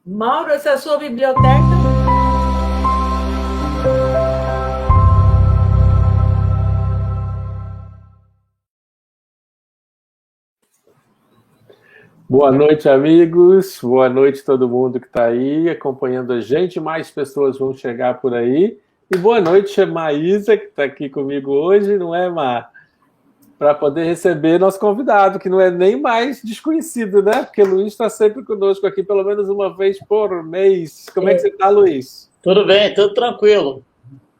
Mauro, essa é a sua biblioteca? Boa noite, amigos. Boa noite todo mundo que está aí acompanhando a gente. Mais pessoas vão chegar por aí. E boa noite, Maísa, que está aqui comigo hoje, não é, Mar? Para poder receber nosso convidado, que não é nem mais desconhecido, né? Porque o Luiz está sempre conosco aqui, pelo menos uma vez por mês. Como é que você está, Luiz? Tudo bem, tudo tranquilo.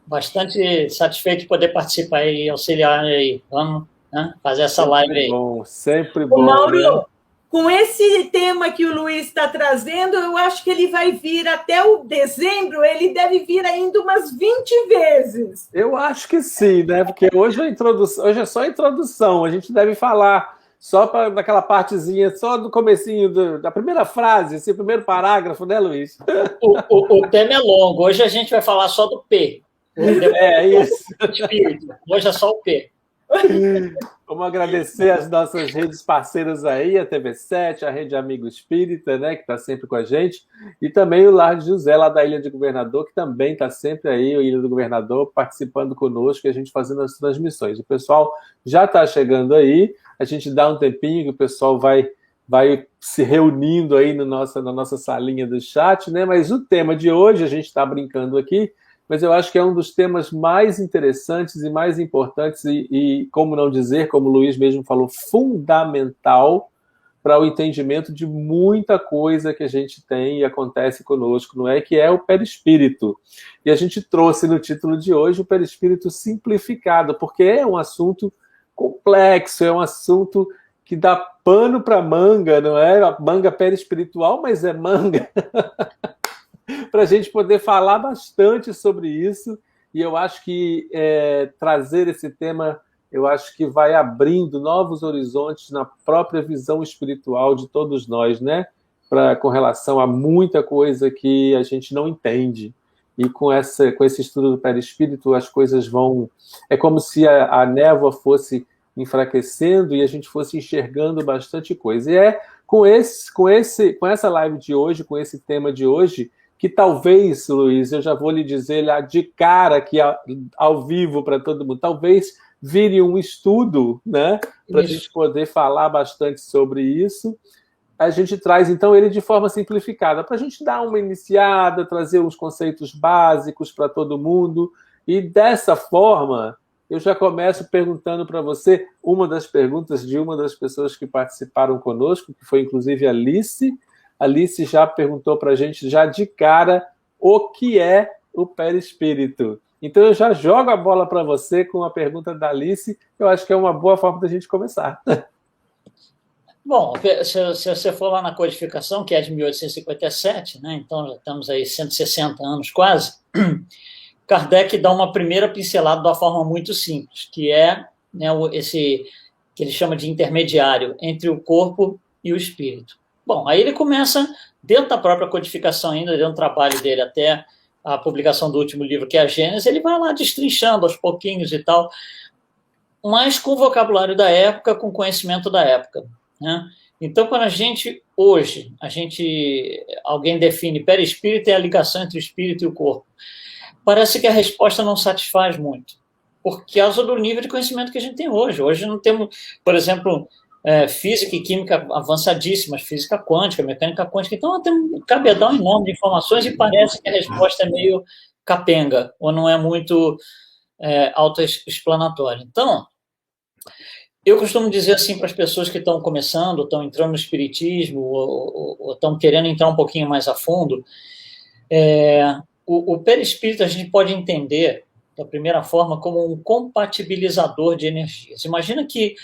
Bastante satisfeito de poder participar e auxiliar aí. Vamos, né, fazer essa live aí. Sempre Ô, bom, Mauro, né? com esse tema que o Luiz está trazendo, eu acho que ele vai vir até o dezembro, ele deve vir ainda umas 20 vezes. Eu acho que sim, né? Porque hoje, hoje é só a introdução. A gente deve falar só daquela partezinha, só do comecinho da primeira frase, esse primeiro parágrafo, né, Luiz? O tema é longo. Hoje a gente vai falar só do P. É isso. Espírito. Hoje é só o P. Vamos agradecer as nossas redes parceiras aí, a TV7, a Rede Amigo Espírita, né, que está sempre com a gente, e também o Lar de José, lá da Ilha do Governador, que também está sempre aí, a Ilha do Governador, participando conosco e a gente fazendo as transmissões. O pessoal já está chegando aí, a gente dá um tempinho que o pessoal vai se reunindo aí no na nossa salinha do chat, né? Mas o tema de hoje, a gente está brincando aqui, mas eu acho que é um dos temas mais interessantes e mais importantes como não dizer, como o Luiz mesmo falou, fundamental para o entendimento de muita coisa que a gente tem e acontece conosco, não é? Que é o perispírito. E a gente trouxe no título de hoje o perispírito simplificado, porque é um assunto complexo, é um assunto que dá pano para manga, não é? A manga perispiritual, mas é manga. Para a gente poder falar bastante sobre isso, e eu acho que trazer esse tema, eu acho que vai abrindo novos horizontes na própria visão espiritual de todos nós, né? Com relação a muita coisa que a gente não entende. E com esse estudo do perispírito, as coisas vão... É como se a névoa fosse enfraquecendo e a gente fosse enxergando bastante coisa. E é com essa live de hoje, com esse tema de hoje, que talvez, Luiz, eu já vou lhe dizer lá de cara aqui ao vivo para todo mundo, talvez vire um estudo, né, para a gente poder falar bastante sobre isso. A gente traz, então, ele de forma simplificada, para a gente dar uma iniciada, trazer uns conceitos básicos para todo mundo, e dessa forma, eu já começo perguntando para você uma das perguntas de uma das pessoas que participaram conosco, que foi inclusive a Alice. A Alice já perguntou para a gente, já de cara, o que é o perispírito. Então eu já jogo a bola para você com a pergunta da Alice, eu acho que é uma boa forma da gente começar. Bom, se você for lá na codificação, que é de 1857, né, então já estamos aí 160 anos quase, Kardec dá uma primeira pincelada de uma forma muito simples, que é, né, esse que ele chama de intermediário entre o corpo e o espírito. Bom, aí ele começa, dentro da própria codificação ainda, dentro do trabalho dele até a publicação do último livro, que é a Gênesis, ele vai lá destrinchando aos pouquinhos e tal, mas com o vocabulário da época, com o conhecimento da época, né? Então, quando hoje, alguém define perispírito, é a ligação entre o espírito e o corpo. Parece que a resposta não satisfaz muito, por causa do nível de conhecimento que a gente tem hoje. Hoje não temos, por exemplo, física e química avançadíssimas, física quântica, mecânica quântica, então tem um cabedal enorme de informações e parece que a resposta é meio capenga, ou não é muito autoexplanatória. Então, eu costumo dizer assim para as pessoas que estão começando, estão entrando no espiritismo, ou estão querendo entrar um pouquinho mais a fundo, o perispírito a gente pode entender, da primeira forma, como um compatibilizador de energias. Imagina que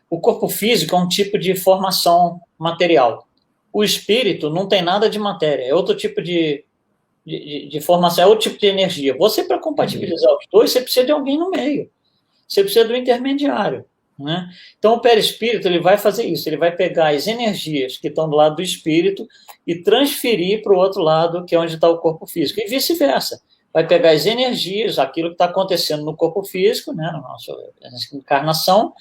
o corpo físico é um tipo de formação material. O espírito não tem nada de matéria, é outro tipo de formação, é outro tipo de energia. Você, para compatibilizar os dois, você precisa de alguém no meio. Você precisa do intermediário. Né? Então, o perispírito ele vai fazer isso, ele vai pegar as energias que estão do lado do espírito e transferir para o outro lado, que é onde está o corpo físico, e vice-versa. Vai pegar as energias, aquilo que está acontecendo no corpo físico, né, na nossa encarnação,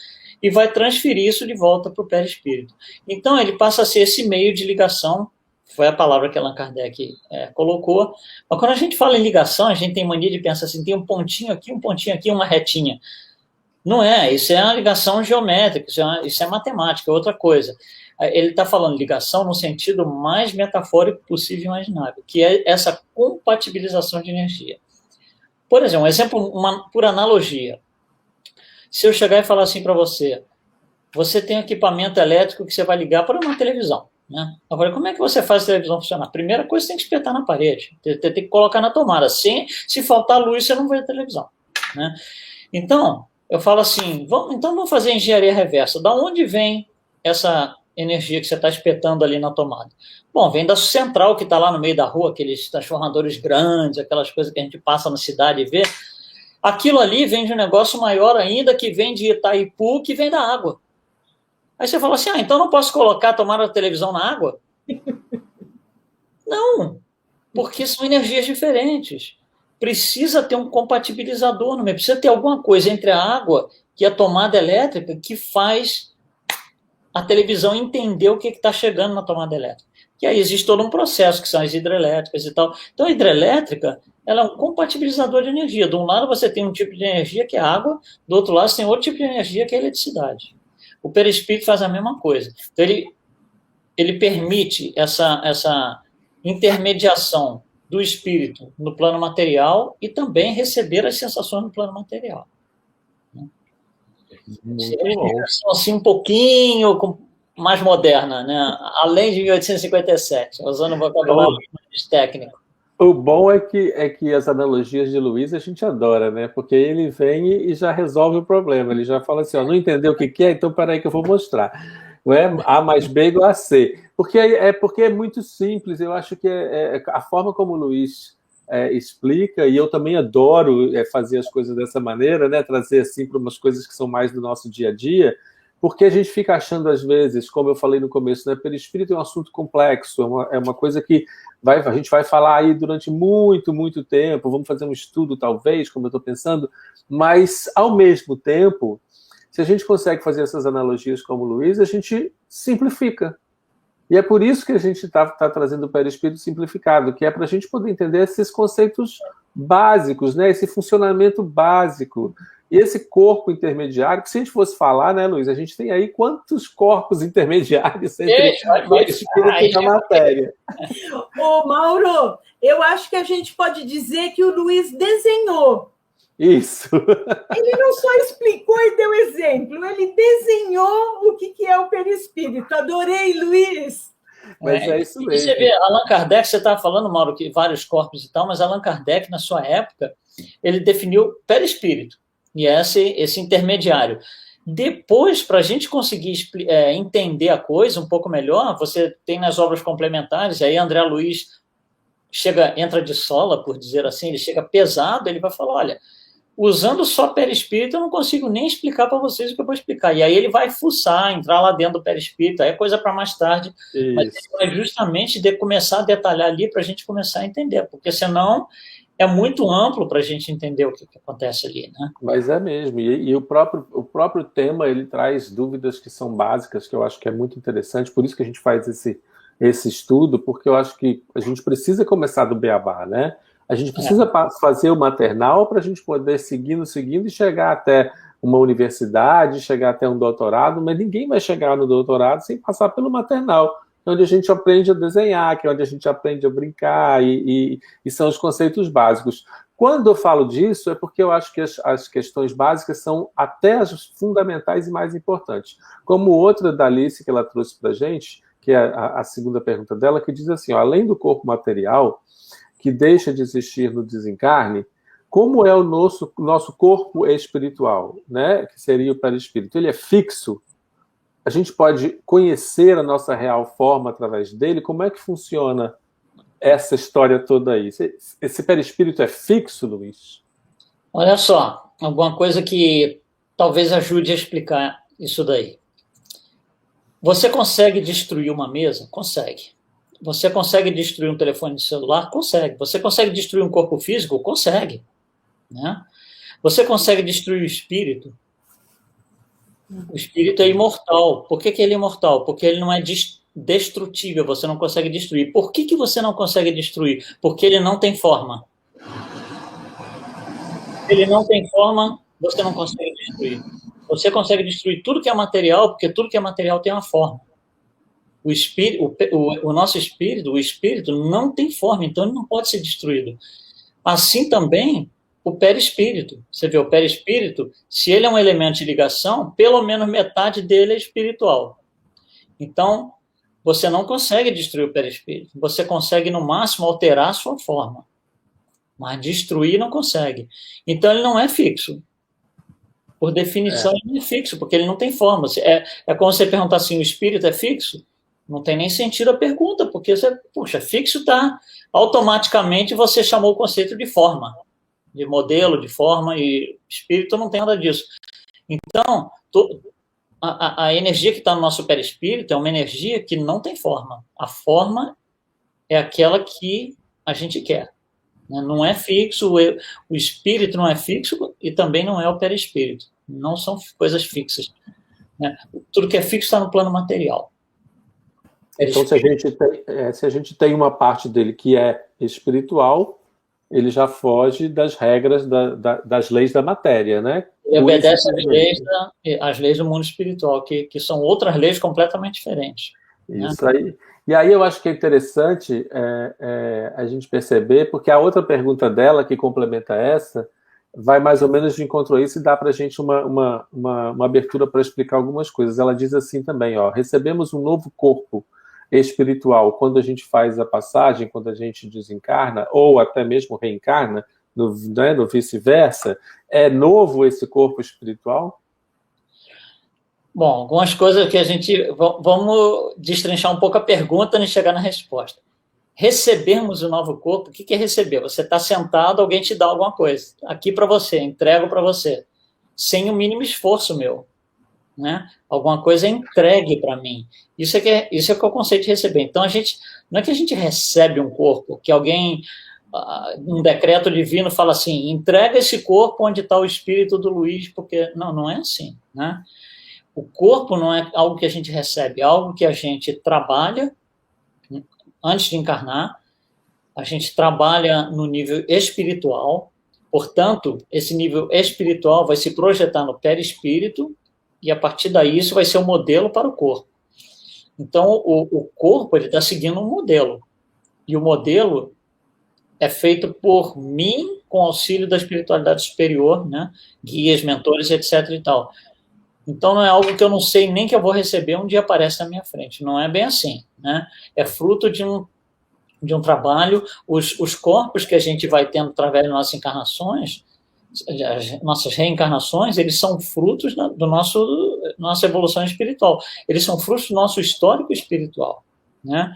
e vai transferir isso de volta para o perispírito. Então, ele passa a ser esse meio de ligação Foi a palavra que Allan Kardec colocou. Mas quando a gente fala em ligação, a gente tem mania de pensar assim, tem um pontinho aqui, uma retinha. Não é, isso é uma ligação geométrica, isso é matemática, é outra coisa. Ele está falando ligação no sentido mais metafórico possível e imaginável, que é essa compatibilização de energia. Por exemplo, um exemplo por analogia. Se eu chegar e falar assim para você, você tem um equipamento elétrico que você vai ligar para uma televisão, né? Agora, como é que você faz a televisão funcionar? Primeira coisa, você tem que espetar na parede, tem que colocar na tomada. Se faltar luz, você não vê a televisão, né? Então, eu falo assim, vamos fazer engenharia reversa. Da onde vem essa energia que você está espetando ali na tomada? Bom, vem da central que está lá no meio da rua, aqueles transformadores grandes, aquelas coisas que a gente passa na cidade e vê. Aquilo ali vem de um negócio maior ainda, que vem de Itaipu, que vem da água. Aí você fala assim, então não posso colocar a tomada da televisão na água? Não, porque são energias diferentes. Precisa ter um compatibilizador no meio, precisa ter alguma coisa entre a água e a tomada elétrica que faz a televisão entender o que está chegando na tomada elétrica. E aí existe todo um processo, que são as hidrelétricas e tal. Então, a hidrelétrica, ela é um compatibilizador de energia. De um lado você tem um tipo de energia que é água, do outro lado você tem outro tipo de energia que é eletricidade. O perispírito faz a mesma coisa. Então, ele permite essa intermediação do espírito no plano material e também receber as sensações no plano material. Seria uma explicação assim um pouquinho mais moderna, né? Além de 1857, usando o vocabulário mais técnico. O bom é que as analogias de Luiz a gente adora, né? Porque ele vem e já resolve o problema. Ele já fala assim, não entendeu o que é, então peraí que eu vou mostrar. Não é A mais B igual a C. Porque é muito simples. Eu acho que a forma como o Luiz explica, e eu também adoro fazer as coisas dessa maneira, né? Trazer assim para umas coisas que são mais do nosso dia a dia, porque a gente fica achando, às vezes, como eu falei no começo, né? Perispírito é um assunto complexo, é uma coisa que a gente vai falar aí durante muito, muito tempo, vamos fazer um estudo, talvez, como eu estou pensando, mas, ao mesmo tempo, se a gente consegue fazer essas analogias como o Luiz, a gente simplifica. E é por isso que a gente está trazendo o perispírito simplificado, que é para a gente poder entender esses conceitos básicos, né? Esse funcionamento básico. E esse corpo intermediário, que se a gente fosse falar, né, Luiz, a gente tem aí quantos corpos intermediários entre o perispírito e a matéria. Ô, Mauro, eu acho que a gente pode dizer que o Luiz desenhou. Isso. Ele não só explicou e deu exemplo, ele desenhou o que é o perispírito. Adorei, Luiz. Mas é isso mesmo. E você vê, Allan Kardec, você estava falando, Mauro, que vários corpos e tal, mas Allan Kardec, na sua época, ele definiu perispírito, e esse intermediário. Depois, para a gente conseguir entender a coisa um pouco melhor, você tem nas obras complementares, aí André Luiz entra de sola, por dizer assim, ele chega pesado, ele vai falar, olha, usando só perispírito, eu não consigo nem explicar para vocês o que eu vou explicar. E aí ele vai fuçar, entrar lá dentro do perispírito, aí é coisa para mais tarde. Isso. Mas ele vai justamente começar a detalhar ali para a gente começar a entender, porque senão é muito amplo para a gente entender o que acontece ali, né? Mas é mesmo. E o próprio tema, ele traz dúvidas que são básicas, que eu acho que é muito interessante, por isso que a gente faz esse estudo, porque eu acho que a gente precisa começar do beabá, né? A gente precisa fazer o maternal para a gente poder seguindo e chegar até uma universidade, chegar até um doutorado, mas ninguém vai chegar no doutorado sem passar pelo maternal, onde a gente aprende a desenhar, que é onde a gente aprende a brincar, e são os conceitos básicos. Quando eu falo disso, é porque eu acho que as questões básicas são até as fundamentais e mais importantes. Como outra da Alice que ela trouxe para a gente, que é a segunda pergunta dela, que diz assim, além do corpo material, que deixa de existir no desencarne, como é o nosso corpo espiritual, né? Que seria o perispírito? Ele é fixo? A gente pode conhecer a nossa real forma através dele? Como é que funciona essa história toda aí? Esse perispírito é fixo, Luiz? Olha só, alguma coisa que talvez ajude a explicar isso daí. Você consegue destruir uma mesa? Consegue. Você consegue destruir um telefone de celular? Consegue. Você consegue destruir um corpo físico? Consegue. Né? Você consegue destruir o espírito? O espírito é imortal. Por que ele é imortal? Porque ele não é destrutível, você não consegue destruir. Por que você não consegue destruir? Porque ele não tem forma. Ele não tem forma, você não consegue destruir. Você consegue destruir tudo que é material, porque tudo que é material tem uma forma. O nosso espírito, o espírito não tem forma, então ele não pode ser destruído. Assim também o perispírito. Você vê, o perispírito, se ele é um elemento de ligação, pelo menos metade dele é espiritual. Então, você não consegue destruir o perispírito. Você consegue, no máximo, alterar a sua forma. Mas destruir não consegue. Então, ele não é fixo. Por definição, ele não é fixo, porque ele não tem forma. É como você perguntar assim, o espírito é fixo? Não tem nem sentido a pergunta, porque fixo está. Automaticamente você chamou o conceito de forma, de modelo, de forma, e espírito não tem nada disso. Então, a energia que está no nosso perispírito é uma energia que não tem forma. A forma é aquela que a gente quer. Não é fixo, o espírito não é fixo e também não é o perispírito. Não são coisas fixas. Tudo que é fixo está no plano material. Então, se a gente tem uma parte dele que é espiritual, ele já foge das regras das leis da matéria, né? Ele obedece às leis do mundo espiritual, que são outras leis completamente diferentes. Isso aí. E aí eu acho que é interessante a gente perceber, porque a outra pergunta dela, que complementa essa, vai mais ou menos de encontro a isso e dá para a gente uma abertura para explicar algumas coisas. Ela diz assim também, recebemos um novo corpo espiritual quando a gente faz a passagem, quando a gente desencarna, ou até mesmo reencarna, no vice-versa. É novo esse corpo espiritual? Bom, algumas coisas que a gente... Vamos destrinchar um pouco a pergunta e chegar na resposta. Recebermos o novo corpo, o que é receber? Você está sentado, alguém te dá alguma coisa. Aqui para você, entrego para você. Sem o mínimo esforço meu. Né? Alguma coisa é entregue para mim. Isso é que é o conceito de receber. Então, não é que a gente recebe um corpo, que alguém, um decreto divino fala assim, entrega esse corpo onde está o espírito do Luiz, porque... Não é assim. Né? O corpo não é algo que a gente recebe, é algo que a gente trabalha antes de encarnar, a gente trabalha no nível espiritual, portanto, esse nível espiritual vai se projetar no perispírito, e a partir daí isso vai ser um modelo para o corpo. Então, o corpo está seguindo um modelo. E o modelo é feito por mim, com auxílio da espiritualidade superior, né? Guias, mentores, etc. e tal. Então, não é algo que eu não sei nem que eu vou receber um dia aparece na minha frente. Não é bem assim. Né? É fruto de um trabalho. Os corpos que a gente vai tendo através das nossas encarnações, as nossas reencarnações, eles são frutos do nossa evolução espiritual. Eles são frutos do nosso histórico espiritual. Né?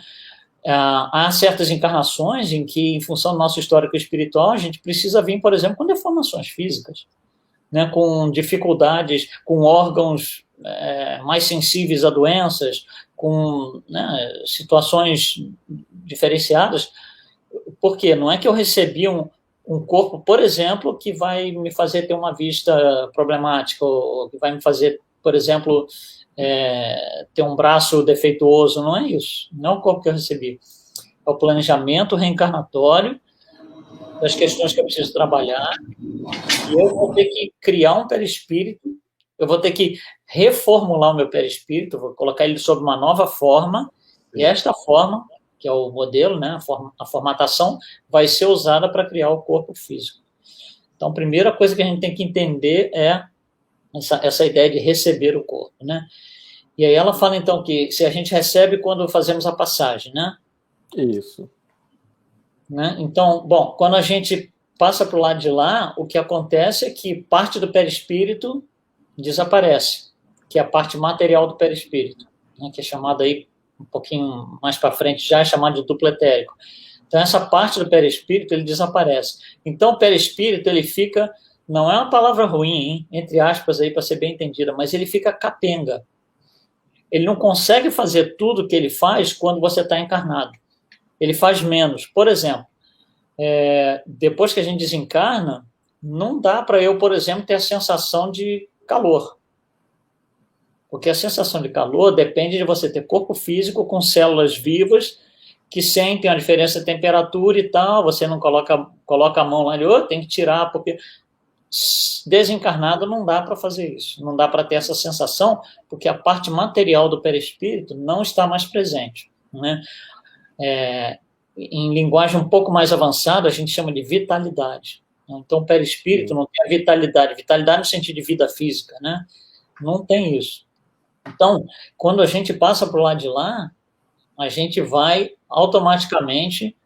Há certas encarnações em que, em função do nosso histórico espiritual, a gente precisa vir, por exemplo, com deformações físicas, né? Com dificuldades, com órgãos mais sensíveis a doenças, com situações diferenciadas. Por quê? Não é que eu recebi um corpo, por exemplo, que vai me fazer ter uma vista problemática, ou que vai me fazer, por exemplo, ter um braço defeituoso. Não é isso. Não é o corpo que eu recebi. É o planejamento reencarnatório das questões que eu preciso trabalhar, e eu vou ter que criar um perispírito, eu vou ter que reformular o meu perispírito, vou colocar ele sob uma nova forma, e esta forma, que é o modelo, né, a formatação, vai ser usada para criar o corpo físico. Então, a primeira coisa que a gente tem que entender é essa ideia de receber o corpo. Né? E aí ela fala, então, que se a gente recebe quando fazemos a passagem, né? Isso. Né? Então, bom, quando a gente passa para o lado de lá, o que acontece é que parte do perispírito desaparece, que é a parte material do perispírito, né? Que é chamada aí, um pouquinho mais para frente, já é chamado de duplo etérico. Então, essa parte do perispírito, ele desaparece. Então, o perispírito, ele fica, não é uma palavra ruim, hein? Entre aspas, aí para ser bem entendida, mas ele fica capenga. Ele não consegue fazer tudo que ele faz quando você está encarnado. Ele faz menos. Por exemplo, depois que a gente desencarna, não dá para eu, por exemplo, ter a sensação de calor. Porque a sensação de calor depende de você ter corpo físico com células vivas que sentem a diferença de temperatura e tal, você não coloca a mão lá e tem que tirar, porque desencarnado não dá para fazer isso, não dá para ter essa sensação, porque a parte material do perispírito não está mais presente, né? Em linguagem um pouco mais avançada, a gente chama de vitalidade. Então, o perispírito não tem a vitalidade no sentido de vida física, né? Não tem isso. Então, quando a gente passa para o lado de lá, a gente vai automaticamente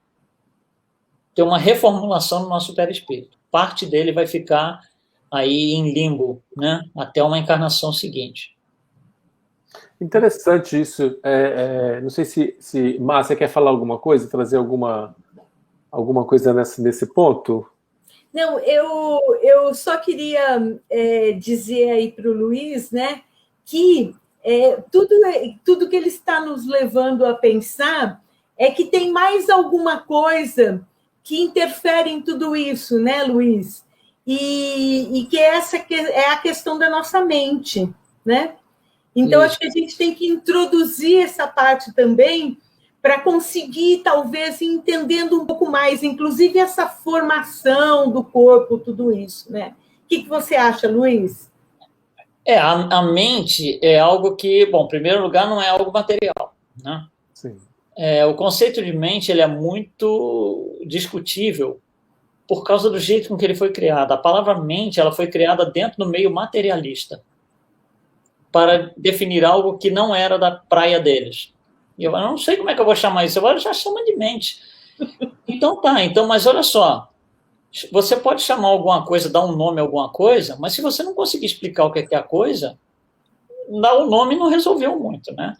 ter uma reformulação no nosso perispírito. Parte dele vai ficar aí em limbo, né? Até uma encarnação seguinte. Interessante isso. Não sei se Márcia quer falar alguma coisa, trazer alguma coisa nesse ponto? Não, eu só queria dizer aí para o Luiz, né, que tudo que ele está nos levando a pensar é que tem mais alguma coisa que interfere em tudo isso, né, Luiz? E que essa é a questão da nossa mente, né? Então, acho que a gente tem que introduzir essa parte também para conseguir, talvez, ir entendendo um pouco mais, inclusive essa formação do corpo, tudo isso, né? O que você acha, Luiz? A mente é algo que, bom, em primeiro lugar, não é algo material, né? Sim. O conceito de mente ele é muito discutível por causa do jeito com que ele foi criado. A palavra mente ela foi criada dentro do meio materialista para definir algo que não era da praia deles. E eu não sei como é que eu vou chamar isso, eu já chamo de mente. Então mas olha só, você pode chamar alguma coisa, dar um nome a alguma coisa, mas se você não conseguir explicar o que é a coisa, dar o nome não resolveu muito, né?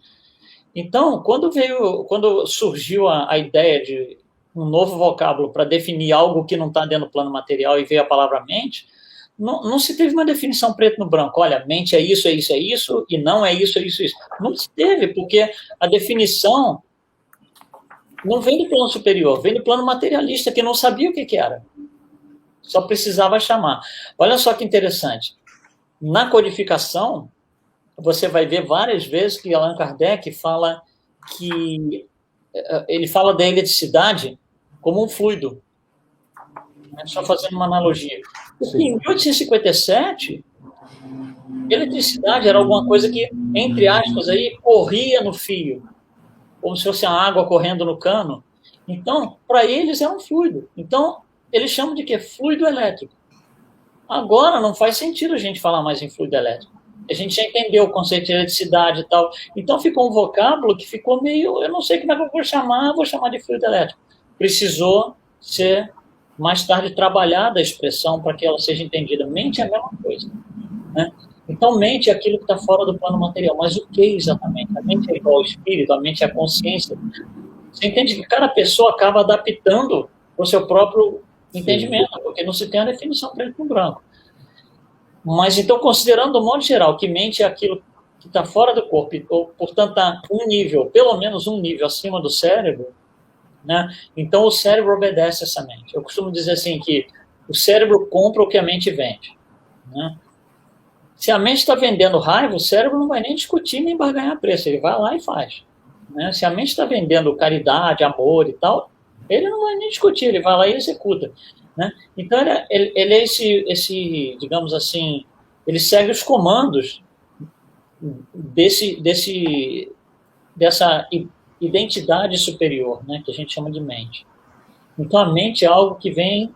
Então, quando surgiu a ideia de um novo vocábulo para definir algo que não está dentro do plano material e veio a palavra mente, não se teve uma definição preto no branco. Olha, mente é isso, e não é isso, é isso, isso. Não se teve, porque a definição não vem do plano superior, vem do plano materialista, que não sabia o que era. Só precisava chamar. Olha só que interessante. Na codificação, você vai ver várias vezes que Allan Kardec fala que ele fala da eletricidade como um fluido. Só fazendo uma analogia. Porque em 1857, eletricidade era alguma coisa que, entre aspas, aí, corria no fio, como se fosse a água correndo no cano. Então, para eles é um fluido. Então, eles chamam de quê? Fluido elétrico. Agora, não faz sentido a gente falar mais em fluido elétrico. A gente já entendeu o conceito de eletricidade e tal. Então, ficou um vocábulo que ficou meio... Eu não sei como é que eu vou chamar de fluido elétrico. Precisou ser, mais tarde, trabalhada a expressão para que ela seja entendida. Mente é a mesma coisa, né? Então, mente é aquilo que está fora do plano material. Mas o que exatamente? A mente é igual ao espírito, a mente é a consciência. Você entende que cada pessoa acaba adaptando o seu próprio entendimento, porque não se tem a definição preto no branco. Mas, então, considerando, de modo geral, que mente é aquilo que está fora do corpo, ou, portanto, está pelo menos um nível acima do cérebro, né? Então, o cérebro obedece essa mente. Eu costumo dizer assim que o cérebro compra o que a mente vende, né? Se a mente está vendendo raiva, o cérebro não vai nem discutir nem barganhar preço, ele vai lá e faz, né? Se a mente está vendendo caridade, amor e tal, ele não vai nem discutir, ele vai lá e executa, né? Então, ele é esse, digamos assim, ele segue os comandos dessa identidade superior, né, que a gente chama de mente. Então, a mente é algo que vem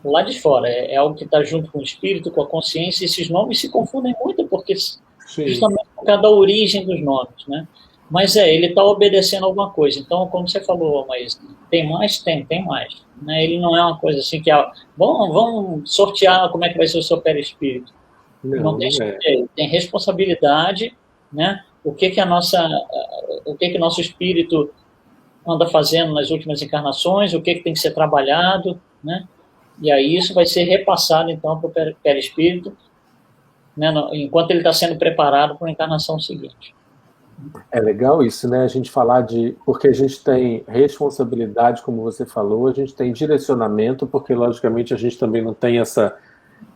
lá de fora, é algo que está junto com o espírito, com a consciência, e esses nomes se confundem muito, porque justamente por causa da origem dos nomes, né? Mas ele está obedecendo alguma coisa. Então, como você falou, mas tem mais? Tem mais. Né? Ele não é uma coisa assim que vamos sortear como é que vai ser o seu perispírito. Não tem sorteio, tem responsabilidade, né? O que nosso espírito anda fazendo nas últimas encarnações, o que tem que ser trabalhado, né? E aí isso vai ser repassado, então, para o perispírito, né? Enquanto ele está sendo preparado para a encarnação seguinte. É legal isso, né? A gente falar porque a gente tem responsabilidade, como você falou, a gente tem direcionamento, porque, logicamente, a gente também não tem essa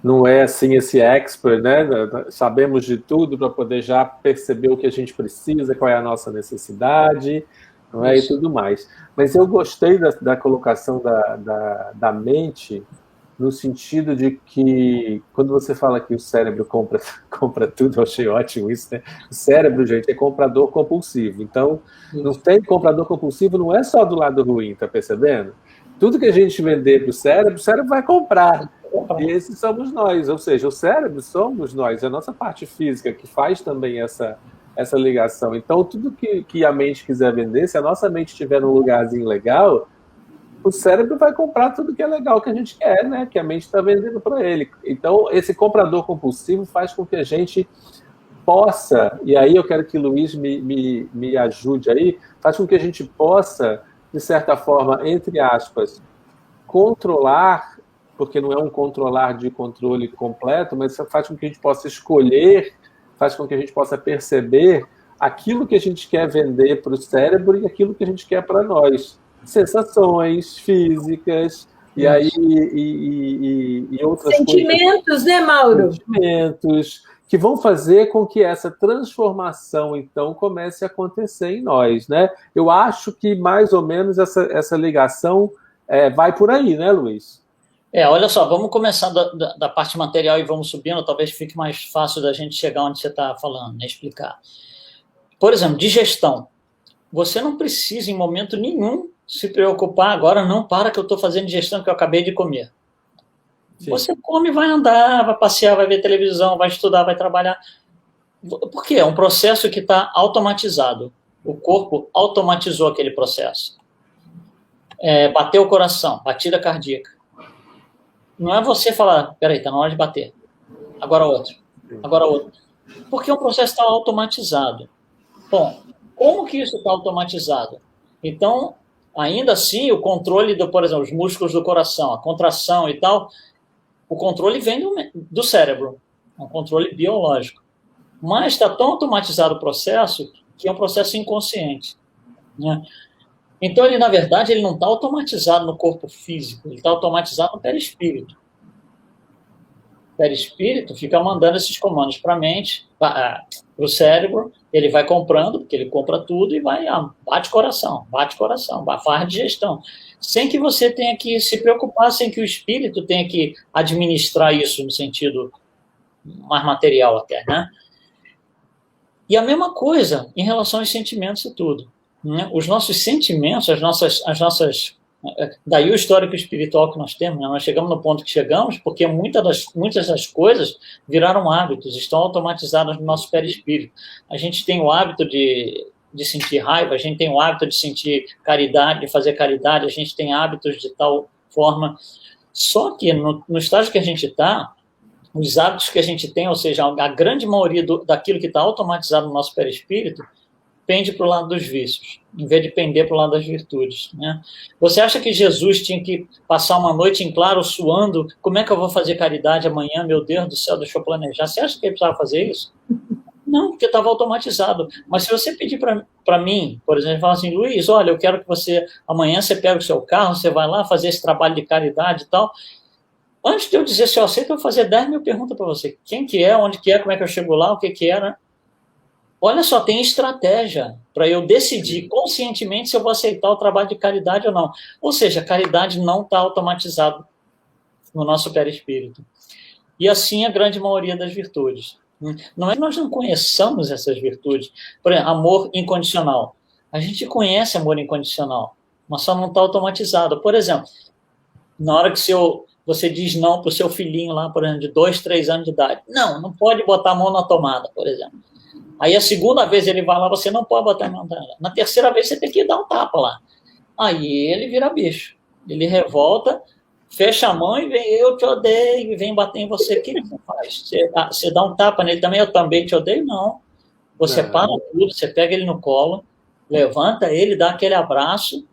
não é assim esse expert, né? Sabemos de tudo para poder já perceber o que a gente precisa, qual é a nossa necessidade, não é? E tudo mais. Mas eu gostei da colocação da mente, no sentido de que, quando você fala que o cérebro compra tudo, eu achei ótimo isso, né? O cérebro, gente, é comprador compulsivo. Então, não tem comprador compulsivo, não é só do lado ruim, tá percebendo? Tudo que a gente vender para o cérebro vai comprar. E esses somos nós, ou seja, o cérebro somos nós, é a nossa parte física que faz também essa ligação. Então, tudo que a mente quiser vender, se a nossa mente estiver num lugarzinho legal, o cérebro vai comprar tudo que é legal que a gente quer, né? Que a mente está vendendo para ele. Então, esse comprador compulsivo faz com que a gente possa, e aí eu quero que o Luiz me ajude aí, faz com que a gente possa, de certa forma, entre aspas, controlar, porque não é um controlar de controle completo, mas faz com que a gente possa escolher, faz com que a gente possa perceber aquilo que a gente quer vender para o cérebro e aquilo que a gente quer para nós. Sensações físicas, e aí e outras sentimentos, coisas. Né, Mauro? Sentimentos, que vão fazer com que essa transformação, então, comece a acontecer em nós, né? Eu acho que, mais ou menos, essa ligação vai por aí, né, Luiz? Olha só, vamos começar da parte material e vamos subindo, talvez fique mais fácil da gente chegar onde você está falando, né, explicar. Por exemplo, digestão. Você não precisa, em momento nenhum, se preocupar agora, não, para que eu estou fazendo digestão que eu acabei de comer. Sim. Você come, vai andar, vai passear, vai ver televisão, vai estudar, vai trabalhar. Por quê? É um processo que está automatizado. O corpo automatizou aquele processo. Bateu o coração, batida cardíaca. Não é você falar, peraí, está na hora de bater. Agora outro. Agora outro. Porque o processo está automatizado. Bom, como que isso está automatizado? Então, ainda assim, o controle, por exemplo, os músculos do coração, a contração e tal, o controle vem do cérebro. É um controle biológico. Mas está tão automatizado o processo que é um processo inconsciente, né? Então, ele, na verdade, ele não está automatizado no corpo físico, ele está automatizado no perispírito. O perispírito fica mandando esses comandos para a mente, para o cérebro, ele vai comprando, porque ele compra tudo e vai, bate coração, faz digestão. Sem que você tenha que se preocupar, sem que o espírito tenha que administrar isso no sentido mais material até, né? E a mesma coisa em relação aos sentimentos e tudo. Né? Os nossos sentimentos, as nossas daí o histórico espiritual que nós temos, né? Nós chegamos no ponto que chegamos porque muitas das coisas viraram hábitos, estão automatizadas no nosso perispírito. A gente tem o hábito de sentir raiva, a gente tem o hábito de sentir caridade, de fazer caridade, a gente tem hábitos de tal forma. Só que no estágio que a gente está, os hábitos que a gente tem, ou seja, a grande maioria daquilo que está automatizado no nosso perispírito, pende para o lado dos vícios, em vez de pender para o lado das virtudes, né? Você acha que Jesus tinha que passar uma noite em claro, suando? Como é que eu vou fazer caridade amanhã? Meu Deus do céu, deixa eu planejar. Você acha que ele precisava fazer isso? Não, porque estava automatizado. Mas se você pedir para mim, por exemplo, falar assim, Luiz, olha, eu quero que amanhã você pega o seu carro, você vai lá fazer esse trabalho de caridade e tal. Antes de eu dizer se eu aceito, eu vou fazer 10 mil perguntas para você. Quem que é, onde que é, como é que eu chego lá, o que que é, né? Olha só, tem estratégia para eu decidir conscientemente se eu vou aceitar o trabalho de caridade ou não. Ou seja, a caridade não está automatizada no nosso perispírito. E assim a grande maioria das virtudes. Não é que nós não conheçamos essas virtudes. Por exemplo, amor incondicional. A gente conhece amor incondicional, mas só não está automatizado. Por exemplo, na hora que você diz não para o seu filhinho lá, por exemplo, de 2, 3 anos de idade. Não pode botar a mão na tomada, por exemplo. Aí a segunda vez ele vai lá, você não pode botar a mão na tomada. Na terceira vez você tem que dar um tapa lá. Aí ele vira bicho. Ele revolta, fecha a mão e vem, eu te odeio, e vem bater em você. O que ele faz? Você dá um tapa nele também, eu também te odeio? Não. Você para tudo, você pega ele no colo, levanta ele, dá aquele abraço,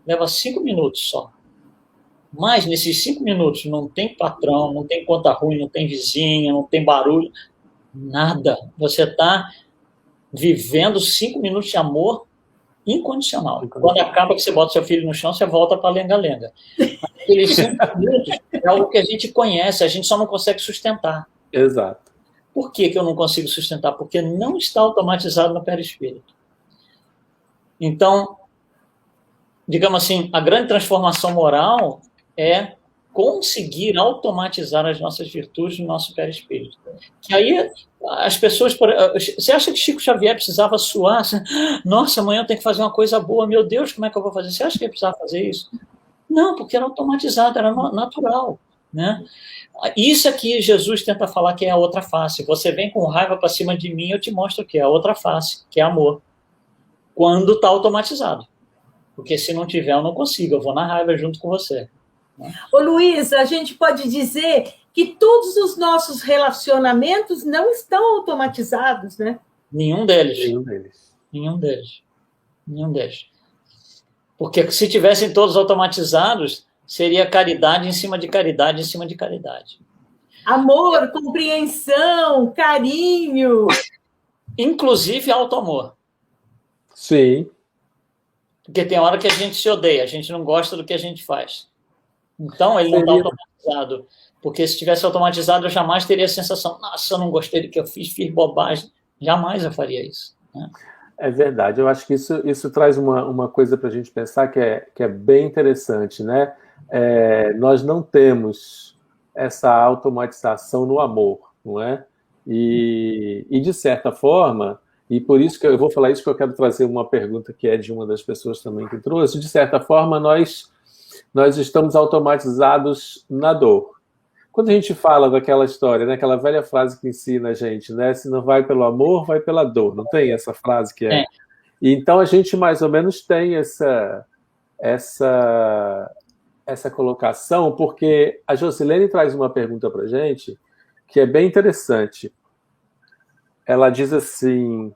leva 5 minutos só. Mas nesses 5 minutos não tem patrão, não tem conta ruim, não tem vizinha, não tem barulho, nada. Você está vivendo 5 minutos de amor Incondicional. Quando acaba que você bota seu filho no chão, você volta para lenga-lenga. Aqueles 5 minutos é algo que a gente conhece, a gente só não consegue sustentar. Exato. Por que eu não consigo sustentar? Porque não está automatizado no perispírito. Então, digamos assim, a grande transformação moral é conseguir automatizar as nossas virtudes no nosso perispírito. Que aí as pessoas... Você acha que Chico Xavier precisava suar? Assim, nossa, amanhã eu tenho que fazer uma coisa boa. Meu Deus, como é que eu vou fazer? Você acha que ele precisava fazer isso? Não, porque era automatizado, era natural, né? Isso aqui Jesus tenta falar que é a outra face. Você vem com raiva para cima de mim, eu te mostro que é a outra face, que é amor. Quando está automatizado. Porque se não tiver, eu não consigo. Eu vou na raiva junto com você. Ô, Luiz, a gente pode dizer que todos os nossos relacionamentos não estão automatizados, né? Nenhum deles. Porque se tivessem todos automatizados, seria caridade em cima de caridade em cima de caridade. Amor, compreensão, carinho. Inclusive auto-amor. Sim. Porque tem hora que a gente se odeia, a gente não gosta do que a gente faz. Então, ele não está automatizado. Porque se tivesse automatizado, eu jamais teria a sensação, nossa, eu não gostei do que eu fiz bobagem. Jamais eu faria isso. Né? É verdade. Eu acho que isso traz uma coisa para a gente pensar que é bem interessante, né? Nós não temos essa automatização no amor, não é? E de certa forma, e por isso que eu vou falar isso, que eu quero trazer uma pergunta que é de uma das pessoas também que trouxe, de certa forma, nós estamos automatizados na dor. Quando a gente fala daquela história, né, aquela velha frase que ensina a gente, né, se não vai pelo amor, vai pela dor. Não tem essa frase que é? E então a gente mais ou menos tem essa colocação, porque a Josilene traz uma pergunta para a gente que é bem interessante. Ela diz assim: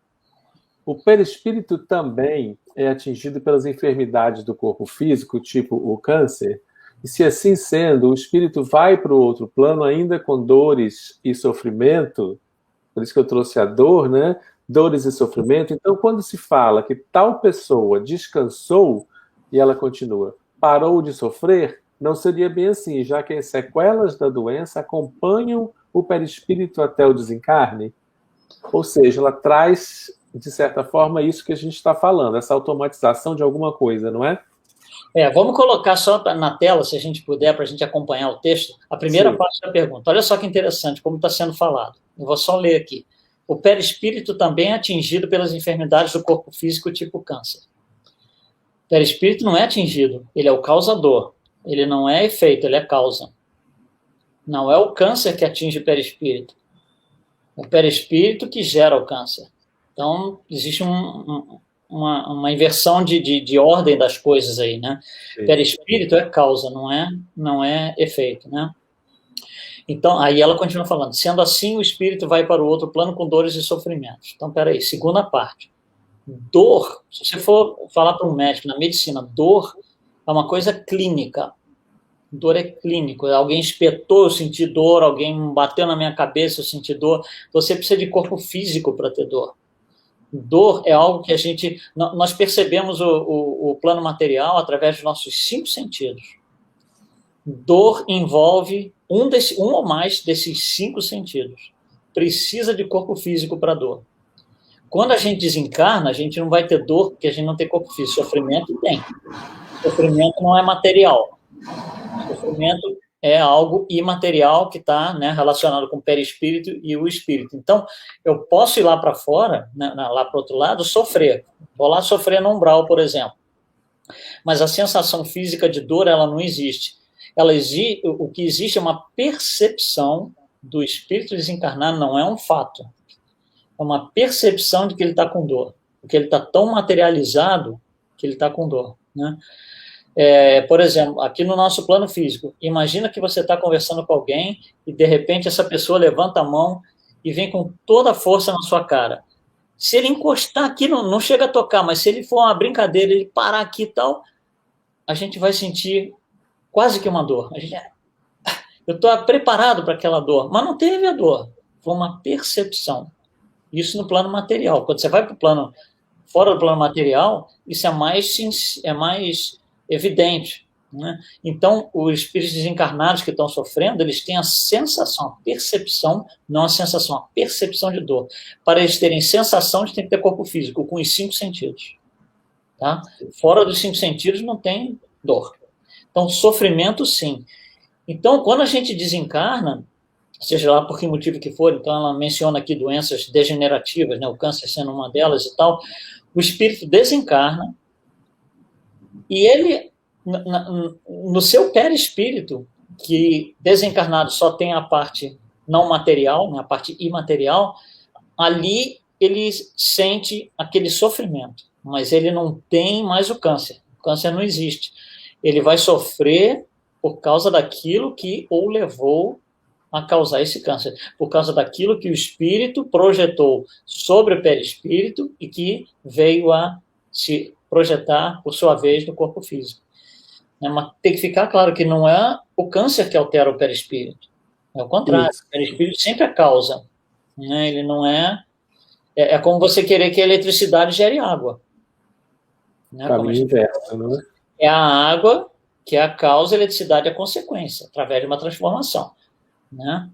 o perispírito também é atingido pelas enfermidades do corpo físico, tipo o câncer? E se assim sendo, o espírito vai para o outro plano ainda com dores e sofrimento? Por isso que eu trouxe a dor, né? Dores e sofrimento. Então, quando se fala que tal pessoa descansou, e ela continua, parou de sofrer, não seria bem assim, já que as sequelas da doença acompanham o perispírito até o desencarne? Ou seja, ela traz, de certa forma, isso que a gente está falando, essa automatização de alguma coisa, não é? Vamos colocar só na tela, se a gente puder, para a gente acompanhar o texto, a primeira parte da pergunta. Olha só que interessante, como está sendo falado. Eu vou só ler aqui. O perispírito também é atingido pelas enfermidades do corpo físico tipo câncer. O perispírito não é atingido, ele é o causador. Ele não é efeito, ele é causa. Não é o câncer que atinge o perispírito. É o perispírito que gera o câncer. Então, existe uma inversão de ordem das coisas aí, né? Sim. Perispírito é causa, não é efeito, né? Então, aí ela continua falando, sendo assim, o espírito vai para o outro plano com dores e sofrimentos. Então, peraí, segunda parte. Dor, se você for falar para um médico na medicina, dor é uma coisa clínica. Dor é clínico. Alguém espetou, eu senti dor, alguém bateu na minha cabeça, eu senti dor. Você precisa de corpo físico para ter dor. Dor é algo que nós percebemos o plano material através dos nossos 5 sentidos. Dor envolve um ou mais desses 5 sentidos. Precisa de corpo físico para dor. Quando a gente desencarna, a gente não vai ter dor porque a gente não tem corpo físico. Sofrimento tem. Sofrimento não é material. Sofrimento é algo imaterial que está, né, relacionado com o perispírito e o espírito. Então, eu posso ir lá para fora, né, lá para o outro lado, sofrer. Vou lá sofrer no umbral, por exemplo. Mas a sensação física de dor, ela não existe. O que existe é uma percepção do espírito desencarnado, não é um fato. É uma percepção de que ele está com dor. Porque ele está tão materializado que ele está com dor, né? Por exemplo, aqui no nosso plano físico, imagina que você está conversando com alguém e, de repente, essa pessoa levanta a mão e vem com toda a força na sua cara. Se ele encostar aqui, não chega a tocar, mas se ele for uma brincadeira, ele parar aqui e tal, a gente vai sentir quase que uma dor. Eu estou preparado para aquela dor, mas não teve a dor. Foi uma percepção. Isso no plano material. Quando você vai para o plano Fora do plano material, isso é mais evidente, né? Então, os espíritos desencarnados que estão sofrendo, eles têm a sensação, a percepção, não a sensação, a percepção de dor. Para eles terem sensação, eles têm que ter corpo físico, com os 5 sentidos. Tá? Fora dos 5 sentidos não tem dor. Então, sofrimento, sim. Então, quando a gente desencarna, seja lá por que motivo que for, então ela menciona aqui doenças degenerativas, né, o câncer sendo uma delas e tal, o espírito desencarna e ele, no seu perispírito, que desencarnado só tem a parte não material, né, a parte imaterial, ali ele sente aquele sofrimento, mas ele não tem mais o câncer não existe. Ele vai sofrer por causa daquilo que o levou a causar esse câncer, por causa daquilo que o espírito projetou sobre o perispírito e que veio a se projetar, por sua vez, no corpo físico. Mas tem que ficar claro que não é o câncer que altera o perispírito, é o contrário. Isso. O perispírito sempre é causa, né? Ele não é... É como você querer que a eletricidade gere água. Né? Caminho inverso, não é? É a água que é a causa, a eletricidade é a consequência, através de uma transformação. Né?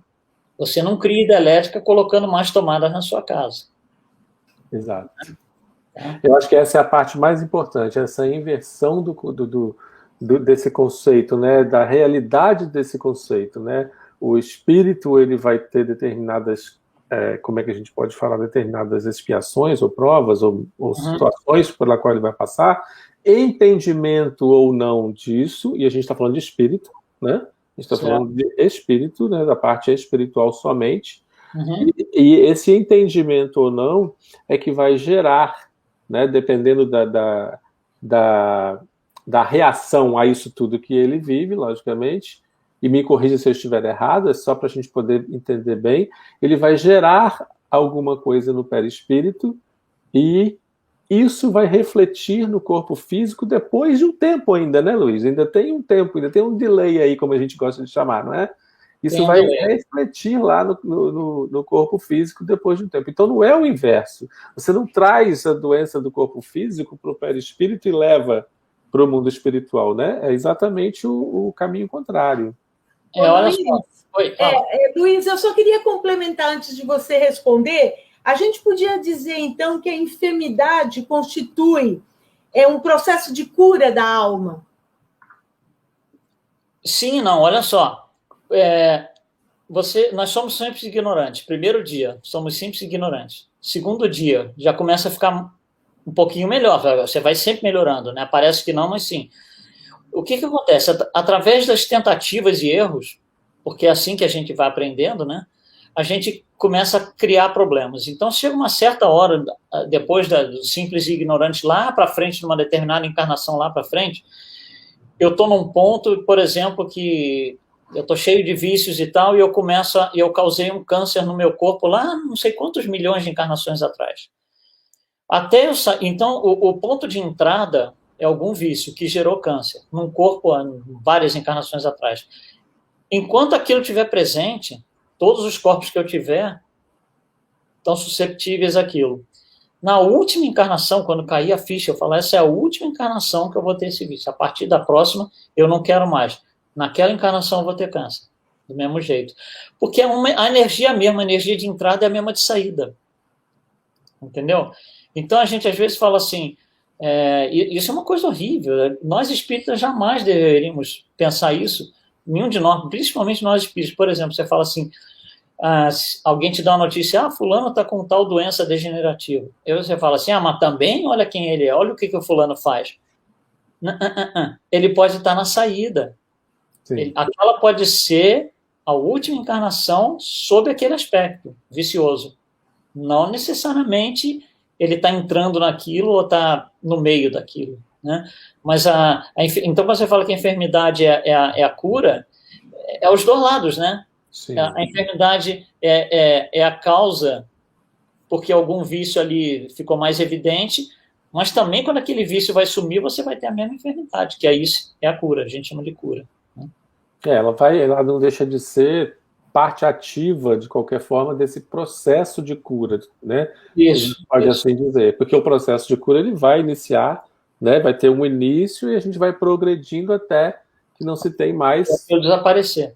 Você não cria hidrelétrica colocando mais tomadas na sua casa. Exato. Eu acho que essa é a parte mais importante, essa inversão desse conceito, né? Da realidade desse conceito. Né? O espírito ele vai ter determinadas, como é que a gente pode falar, determinadas expiações ou provas ou situações pela qual ele vai passar, entendimento ou não disso, e a gente está falando de espírito, né? A gente está falando de espírito, né, da parte espiritual somente, e esse entendimento ou não é que vai gerar, né, dependendo da reação a isso tudo que ele vive, logicamente, e me corrija se eu estiver errado, é só para a gente poder entender bem, ele vai gerar alguma coisa no perispírito e isso vai refletir no corpo físico depois de um tempo ainda, né, Luiz? Ainda tem um tempo, ainda tem um delay aí, como a gente gosta de chamar, não é? Isso vai refletir lá no corpo físico depois de um tempo. Então não é o inverso. Você não traz a doença do corpo físico para o perispírito e leva para o mundo espiritual, né? É exatamente o caminho contrário. Olha só. Luiz, eu só queria complementar antes de você responder. A gente podia dizer, então, que a enfermidade constitui um processo de cura da alma? Sim, não, olha só. Nós somos sempre ignorantes. Primeiro dia, somos simples ignorantes. Segundo dia, já começa a ficar um pouquinho melhor. Você vai sempre melhorando, né? Parece que não, mas sim. O que acontece? Através das tentativas e erros, porque é assim que a gente vai aprendendo, né? A gente começa a criar problemas. Então, chega uma certa hora, depois do simples e ignorante lá para frente, numa determinada encarnação lá para frente, eu estou num ponto, por exemplo, que eu estou cheio de vícios e tal, e eu causei um câncer no meu corpo lá, não sei quantos milhões de encarnações atrás. Então, o ponto de entrada é algum vício que gerou câncer num corpo há várias encarnações atrás. Enquanto aquilo estiver presente, todos os corpos que eu tiver estão susceptíveis àquilo. Na última encarnação, quando cair a ficha, eu falo, essa é a última encarnação que eu vou ter esse vício. A partir da próxima, eu não quero mais. Naquela encarnação, eu vou ter câncer. Do mesmo jeito. Porque a energia é a mesma, a energia de entrada é a mesma de saída. Entendeu? Então, a gente às vezes fala assim, isso é uma coisa horrível. Nós espíritas jamais deveríamos pensar isso. Nenhum de nós, principalmente nós espíritas. Por exemplo, você fala assim, alguém te dá uma notícia, fulano está com tal doença degenerativa. Aí você fala assim, mas também olha quem ele é, olha o que o fulano faz. Ele pode estar na saída. Aquela pode ser a última encarnação sob aquele aspecto vicioso. Não necessariamente ele está entrando naquilo ou está no meio daquilo. Né? Mas então, quando você fala que a enfermidade é a cura, é os dois lados, né? Sim. A enfermidade é a causa porque algum vício ali ficou mais evidente, mas também quando aquele vício vai sumir, você vai ter a mesma enfermidade, que é isso, é a cura, a gente chama de cura. Né? Ela não deixa de ser parte ativa, de qualquer forma, desse processo de cura, né? Isso. Pode assim dizer, porque o processo de cura ele vai iniciar, né? Vai ter um início e a gente vai progredindo até que não se tem mais... Até desaparecer.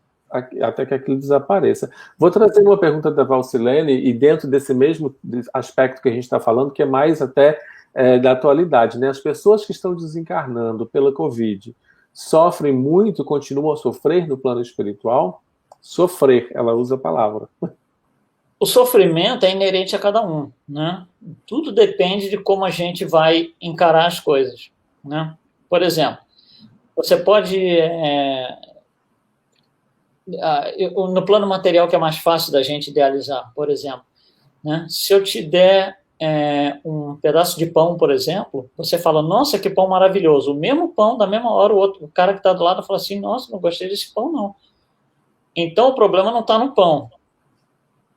Até que aquilo desapareça. Vou trazer uma pergunta da Valcilene, e dentro desse mesmo aspecto que a gente está falando, que é mais até da atualidade, né? As pessoas que estão desencarnando pela Covid sofrem muito, continuam a sofrer no plano espiritual? Sofrer, ela usa a palavra. O sofrimento é inerente a cada um, né? Tudo depende de como a gente vai encarar as coisas, né? Por exemplo, você pode... no plano material, que é mais fácil da gente idealizar, por exemplo, né? Se eu te der um pedaço de pão, por exemplo, você fala, nossa, que pão maravilhoso. O mesmo pão, da mesma hora, o cara que está do lado fala assim, nossa, não gostei desse pão, não. Então, o problema não está no pão,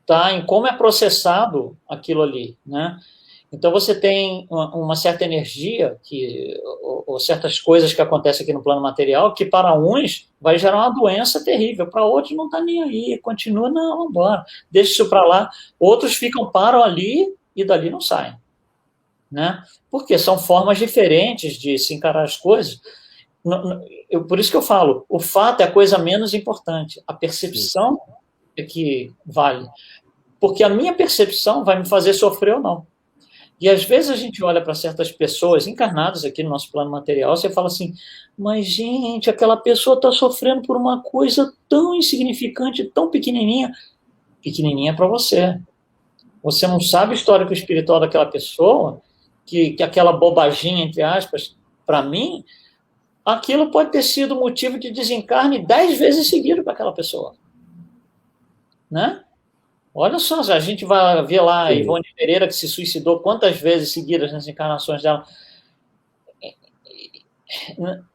está em como é processado aquilo ali, né? Então, você tem uma certa energia, ou certas coisas que acontecem aqui no plano material, que para uns vai gerar uma doença terrível, para outros não está nem aí, continua, não, vamos embora, deixa isso para lá. Outros param ali e dali não saem, né? Porque são formas diferentes de se encarar as coisas. Por isso que eu falo, o fato é a coisa menos importante, a percepção é que vale, porque a minha percepção vai me fazer sofrer ou não. E às vezes a gente olha para certas pessoas encarnadas aqui no nosso plano material, você fala assim, mas gente, aquela pessoa está sofrendo por uma coisa tão insignificante, tão pequenininha. Pequenininha para você. Você não sabe o histórico espiritual daquela pessoa, que aquela bobaginha, entre aspas, para mim, aquilo pode ter sido motivo de desencarne 10 vezes seguido para aquela pessoa. Né? Olha só, a gente vai ver lá a Ivone Pereira, que se suicidou quantas vezes seguidas nas encarnações dela.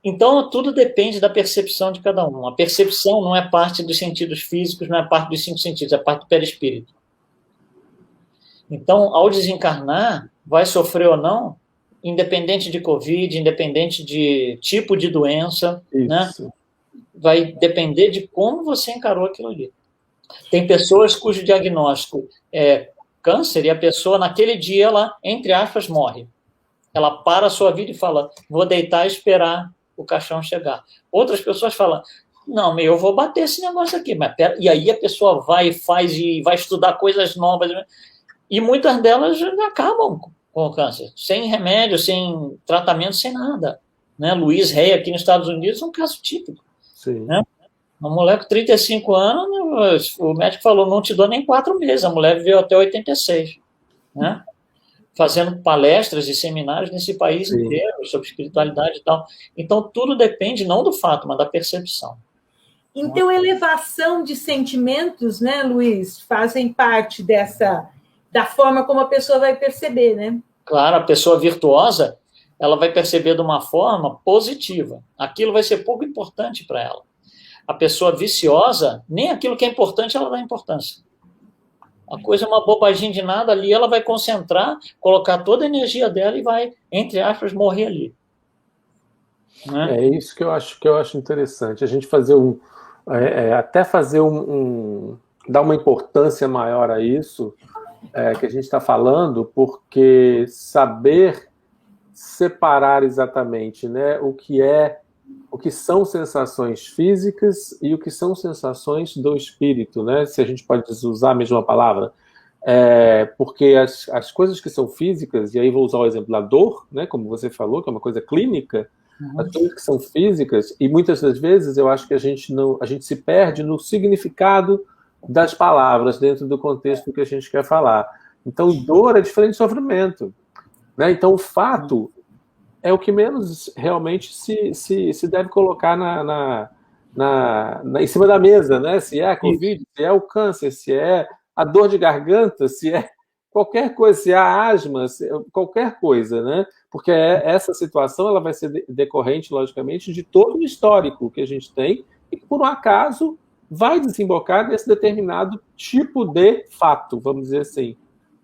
Então, tudo depende da percepção de cada um. A percepção não é parte dos sentidos físicos, não é parte dos 5 sentidos, é parte do perispírito. Então, ao desencarnar, vai sofrer ou não, independente de Covid, independente de tipo de doença, né? Vai depender de como você encarou aquilo ali. Tem pessoas cujo diagnóstico é câncer e a pessoa, naquele dia, ela, entre aspas, morre. Ela para a sua vida e fala, vou deitar e esperar o caixão chegar. Outras pessoas falam, não, eu vou bater esse negócio aqui. Mas pera... E aí a pessoa vai e faz e vai estudar coisas novas. E muitas delas acabam com o câncer, sem remédio, sem tratamento, sem nada. Né? Luiz Rey, aqui nos Estados Unidos, é um caso típico. Sim. Né? Uma mulher com 35 anos, o médico falou, não te dou nem 4 meses. A mulher viveu até 86. Né? Fazendo palestras e seminários nesse país inteiro sobre espiritualidade e tal. Então, tudo depende não do fato, mas da percepção. Então, elevação de sentimentos, né, Luiz, fazem parte da forma como a pessoa vai perceber, né? Claro, a pessoa virtuosa, ela vai perceber de uma forma positiva. Aquilo vai ser pouco importante para ela. A pessoa viciosa, nem aquilo que é importante, ela dá importância. A coisa é uma bobagem de nada ali, ela vai concentrar, colocar toda a energia dela e vai, entre aspas, morrer ali. Né? É isso que eu acho interessante. A gente fazer até fazer dar uma importância maior a isso que a gente está falando, porque saber separar exatamente, né, o que são sensações físicas e o que são sensações do espírito, né? Se a gente pode usar a mesma palavra. Porque as coisas que são físicas, e aí vou usar o exemplo da dor, né, como você falou, que é uma coisa clínica, as coisas que são físicas, e muitas das vezes eu acho que a gente se perde no significado das palavras dentro do contexto que a gente quer falar. Então, dor é diferente de sofrimento. Né? Então, o fato é o que menos realmente se deve colocar em cima da mesa, né? Se é a Covid, se é o câncer, se é a dor de garganta, se é qualquer coisa, se é a asma, qualquer coisa, né? Porque essa situação ela vai ser decorrente, logicamente, de todo o histórico que a gente tem e que, por um acaso, vai desembocar nesse determinado tipo de fato, vamos dizer assim.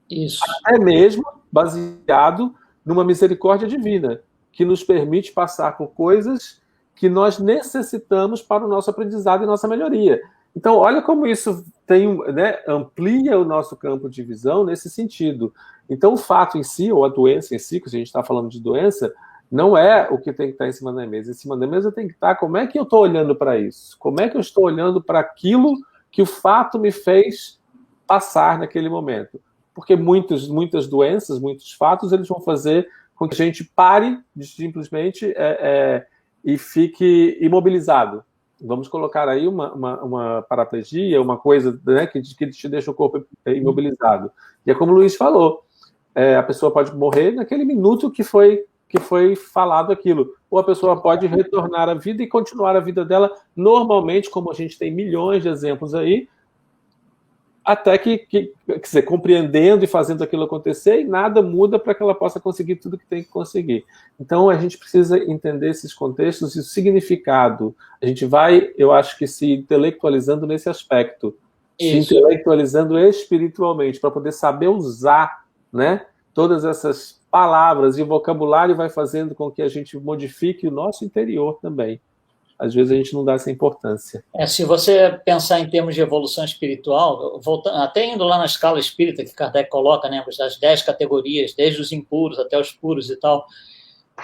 Isso. Até mesmo baseado numa misericórdia divina, que nos permite passar por coisas que nós necessitamos para o nosso aprendizado e nossa melhoria. Então, olha como isso tem, né, amplia o nosso campo de visão nesse sentido. Então, o fato em si, ou a doença em si, que a gente está falando de doença, não é o que tem que estar em cima da mesa. Em cima da mesa tem que estar como é que eu estou olhando para isso? Como é que eu estou olhando para aquilo que o fato me fez passar naquele momento? Porque muitas doenças, muitos fatos, eles vão fazer com que a gente pare de simplesmente e fique imobilizado. Vamos colocar aí uma paraplegia, uma coisa, né, que te deixa o corpo imobilizado. E é como o Luiz falou, a pessoa pode morrer naquele minuto que foi falado aquilo. Ou a pessoa pode retornar à vida e continuar a vida dela normalmente, como a gente tem milhões de exemplos aí, até quer dizer, compreendendo e fazendo aquilo acontecer, e nada muda para que ela possa conseguir tudo que tem que conseguir. Então, a gente precisa entender esses contextos e o significado. A gente vai, eu acho que se intelectualizando nesse aspecto, se intelectualizando espiritualmente, para poder saber usar, né, todas essas palavras e vocabulário vai fazendo com que a gente modifique o nosso interior também. Às vezes a gente não dá essa importância. Se você pensar em termos de evolução espiritual, até indo lá na escala espírita que Kardec coloca, né, as 10 categorias, desde os impuros até os puros e tal,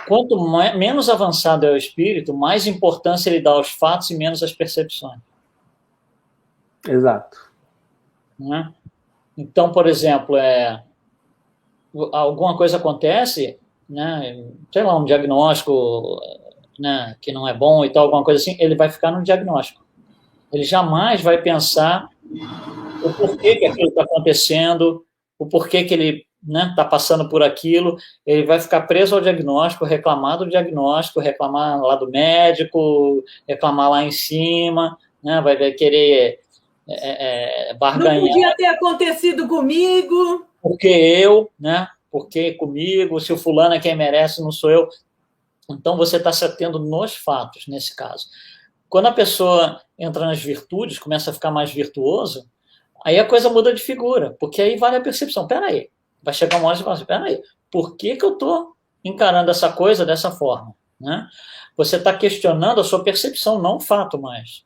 quanto menos avançado é o espírito, mais importância ele dá aos fatos e menos às percepções. Exato. Né? Então, por exemplo, alguma coisa acontece, né, sei lá, um diagnóstico, né, que não é bom e tal, alguma coisa assim, ele vai ficar no diagnóstico. Ele jamais vai pensar o porquê que aquilo está acontecendo, o porquê que ele está passando por aquilo. Ele vai ficar preso ao diagnóstico, reclamar do diagnóstico, reclamar lá do médico, reclamar lá em cima, né, vai querer barganhar. Não podia ter acontecido comigo. Porque eu, né? Porque comigo, se o fulano é quem merece, não sou eu. Então, você está se atendo nos fatos, nesse caso. Quando a pessoa entra nas virtudes, começa a ficar mais virtuoso, aí a coisa muda de figura, porque aí vale a percepção. Peraí, vai chegar uma hora e você fala assim, peraí, por que eu estou encarando essa coisa dessa forma? Né? Você está questionando a sua percepção, não o fato mais.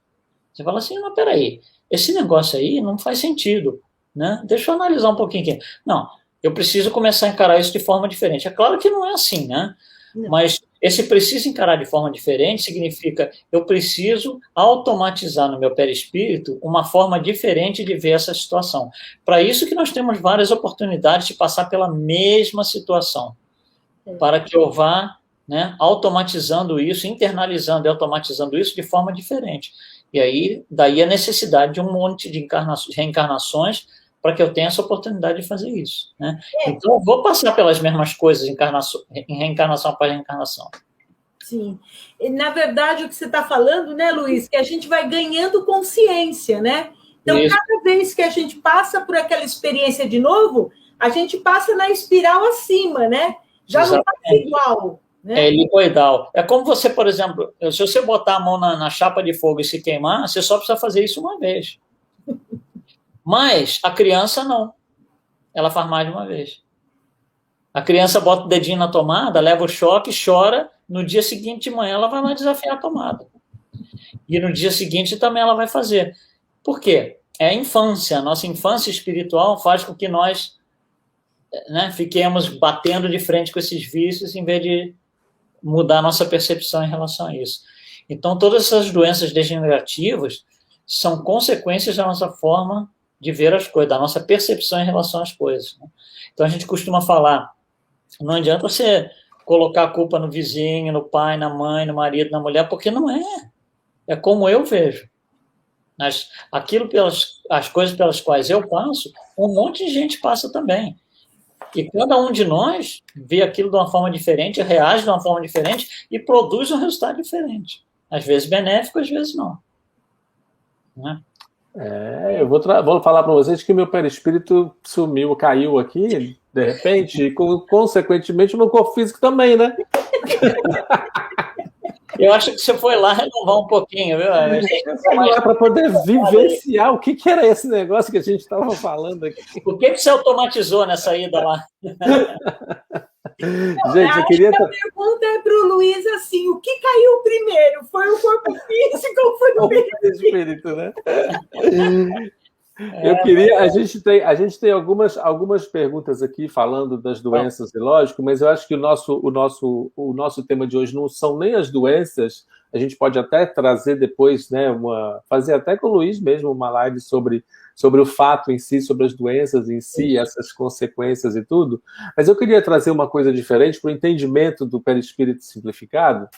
Você fala assim, mas peraí, esse negócio aí não faz sentido. Né? Deixa eu analisar um pouquinho aqui. Não, eu preciso começar a encarar isso de forma diferente. É claro que não é assim, né? Não. Mas esse preciso encarar de forma diferente significa eu preciso automatizar no meu perispírito uma forma diferente de ver essa situação. Para isso que nós temos várias oportunidades de passar pela mesma situação, para que eu vá, né, automatizando isso, internalizando e automatizando isso de forma diferente. E aí, daí a necessidade de um monte de reencarnações para que eu tenha essa oportunidade de fazer isso. Né? Então, eu vou passar pelas mesmas coisas em reencarnação após reencarnação. Sim. Na verdade, o que você está falando, né, Luiz, que a gente vai ganhando consciência, né? Então, isso. Cada vez que a gente passa por aquela experiência de novo, a gente passa na espiral acima, né? Já exatamente. Não passa igual. Né? É helicoidal. É como você, por exemplo, se você botar a mão na chapa de fogo e se queimar, você só precisa fazer isso uma vez. Mas a criança não. Ela faz mais de uma vez. A criança bota o dedinho na tomada, leva o choque, chora, no dia seguinte de manhã ela vai lá desafiar a tomada. E no dia seguinte também ela vai fazer. Por quê? É a infância. A nossa infância espiritual faz com que nós, né, fiquemos batendo de frente com esses vícios em vez de mudar a nossa percepção em relação a isso. Então, todas essas doenças degenerativas são consequências da nossa forma de ver as coisas, da nossa percepção em relação às coisas. Né? Então, a gente costuma falar, não adianta você colocar a culpa no vizinho, no pai, na mãe, no marido, na mulher, porque não é. É como eu vejo. As coisas pelas quais eu passo, um monte de gente passa também. E cada um de nós vê aquilo de uma forma diferente, reage de uma forma diferente e produz um resultado diferente. Às vezes benéfico, às vezes não. Né? Eu vou falar para vocês que meu perispírito sumiu, caiu aqui, de repente, e consequentemente o meu corpo físico também, né? Eu acho que você foi lá renovar um pouquinho, viu? Para poder vivenciar o que era esse negócio que a gente estava falando aqui. O que você automatizou nessa ida lá? Gente, eu queria... A pergunta é para o Luiz assim, o que caiu primeiro? Foi o corpo físico ou foi o perispírito, né? Eu queria... A gente tem algumas perguntas aqui falando das doenças, lógico, mas eu acho que o nosso tema de hoje não são nem as doenças. A gente pode até trazer depois, né, fazer até com o Luiz mesmo uma live sobre o fato em si, sobre as doenças em si, essas consequências e tudo. Mas eu queria trazer uma coisa diferente para o entendimento do perispírito simplificado,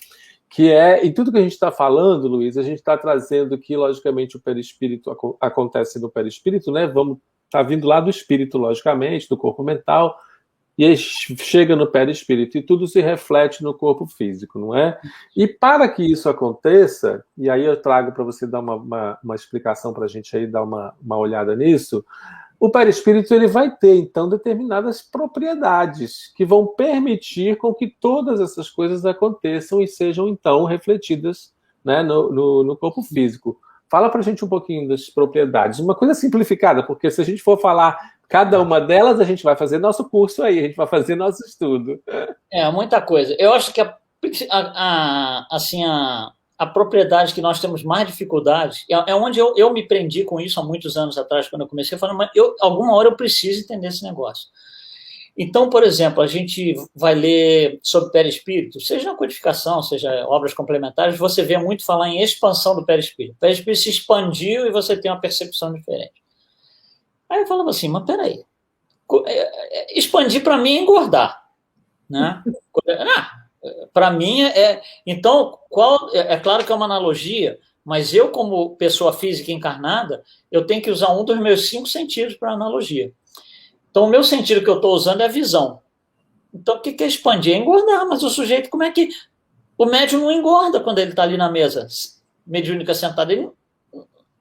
que é, em tudo que a gente está falando, Luiz, a gente está trazendo que, logicamente, o perispírito acontece no perispírito, né? Tá vindo lá do espírito, logicamente, do corpo mental, e aí chega no perispírito, e tudo se reflete no corpo físico, não é? E para que isso aconteça, e aí eu trago para você dar uma explicação para a gente aí, dar uma olhada nisso, o perispírito ele vai ter, então, determinadas propriedades que vão permitir com que todas essas coisas aconteçam e sejam, então, refletidas, né, no corpo físico. Fala para a gente um pouquinho das propriedades. Uma coisa simplificada, porque se a gente for falar cada uma delas, a gente vai fazer nosso curso aí, a gente vai fazer nosso estudo. Muita coisa. Eu acho que a propriedade que nós temos mais dificuldades é onde eu me prendi com isso há muitos anos atrás, quando eu comecei a falar, mas alguma hora eu preciso entender esse negócio. Então, por exemplo, a gente vai ler sobre perispírito, seja na codificação, seja obras complementares, você vê muito falar em expansão do perispírito. O perispírito se expandiu e você tem uma percepção diferente. Aí eu falava assim, mas peraí, expandir para mim é engordar, né? Para mim então, é claro que é uma analogia, mas eu, como pessoa física encarnada, eu tenho que usar um dos meus 5 sentidos para analogia. Então, o meu sentido que eu estou usando é a visão. Então, o que é expandir? É engordar, mas o sujeito, como é que... O médium não engorda quando ele está ali na mesa, mediúnica sentada.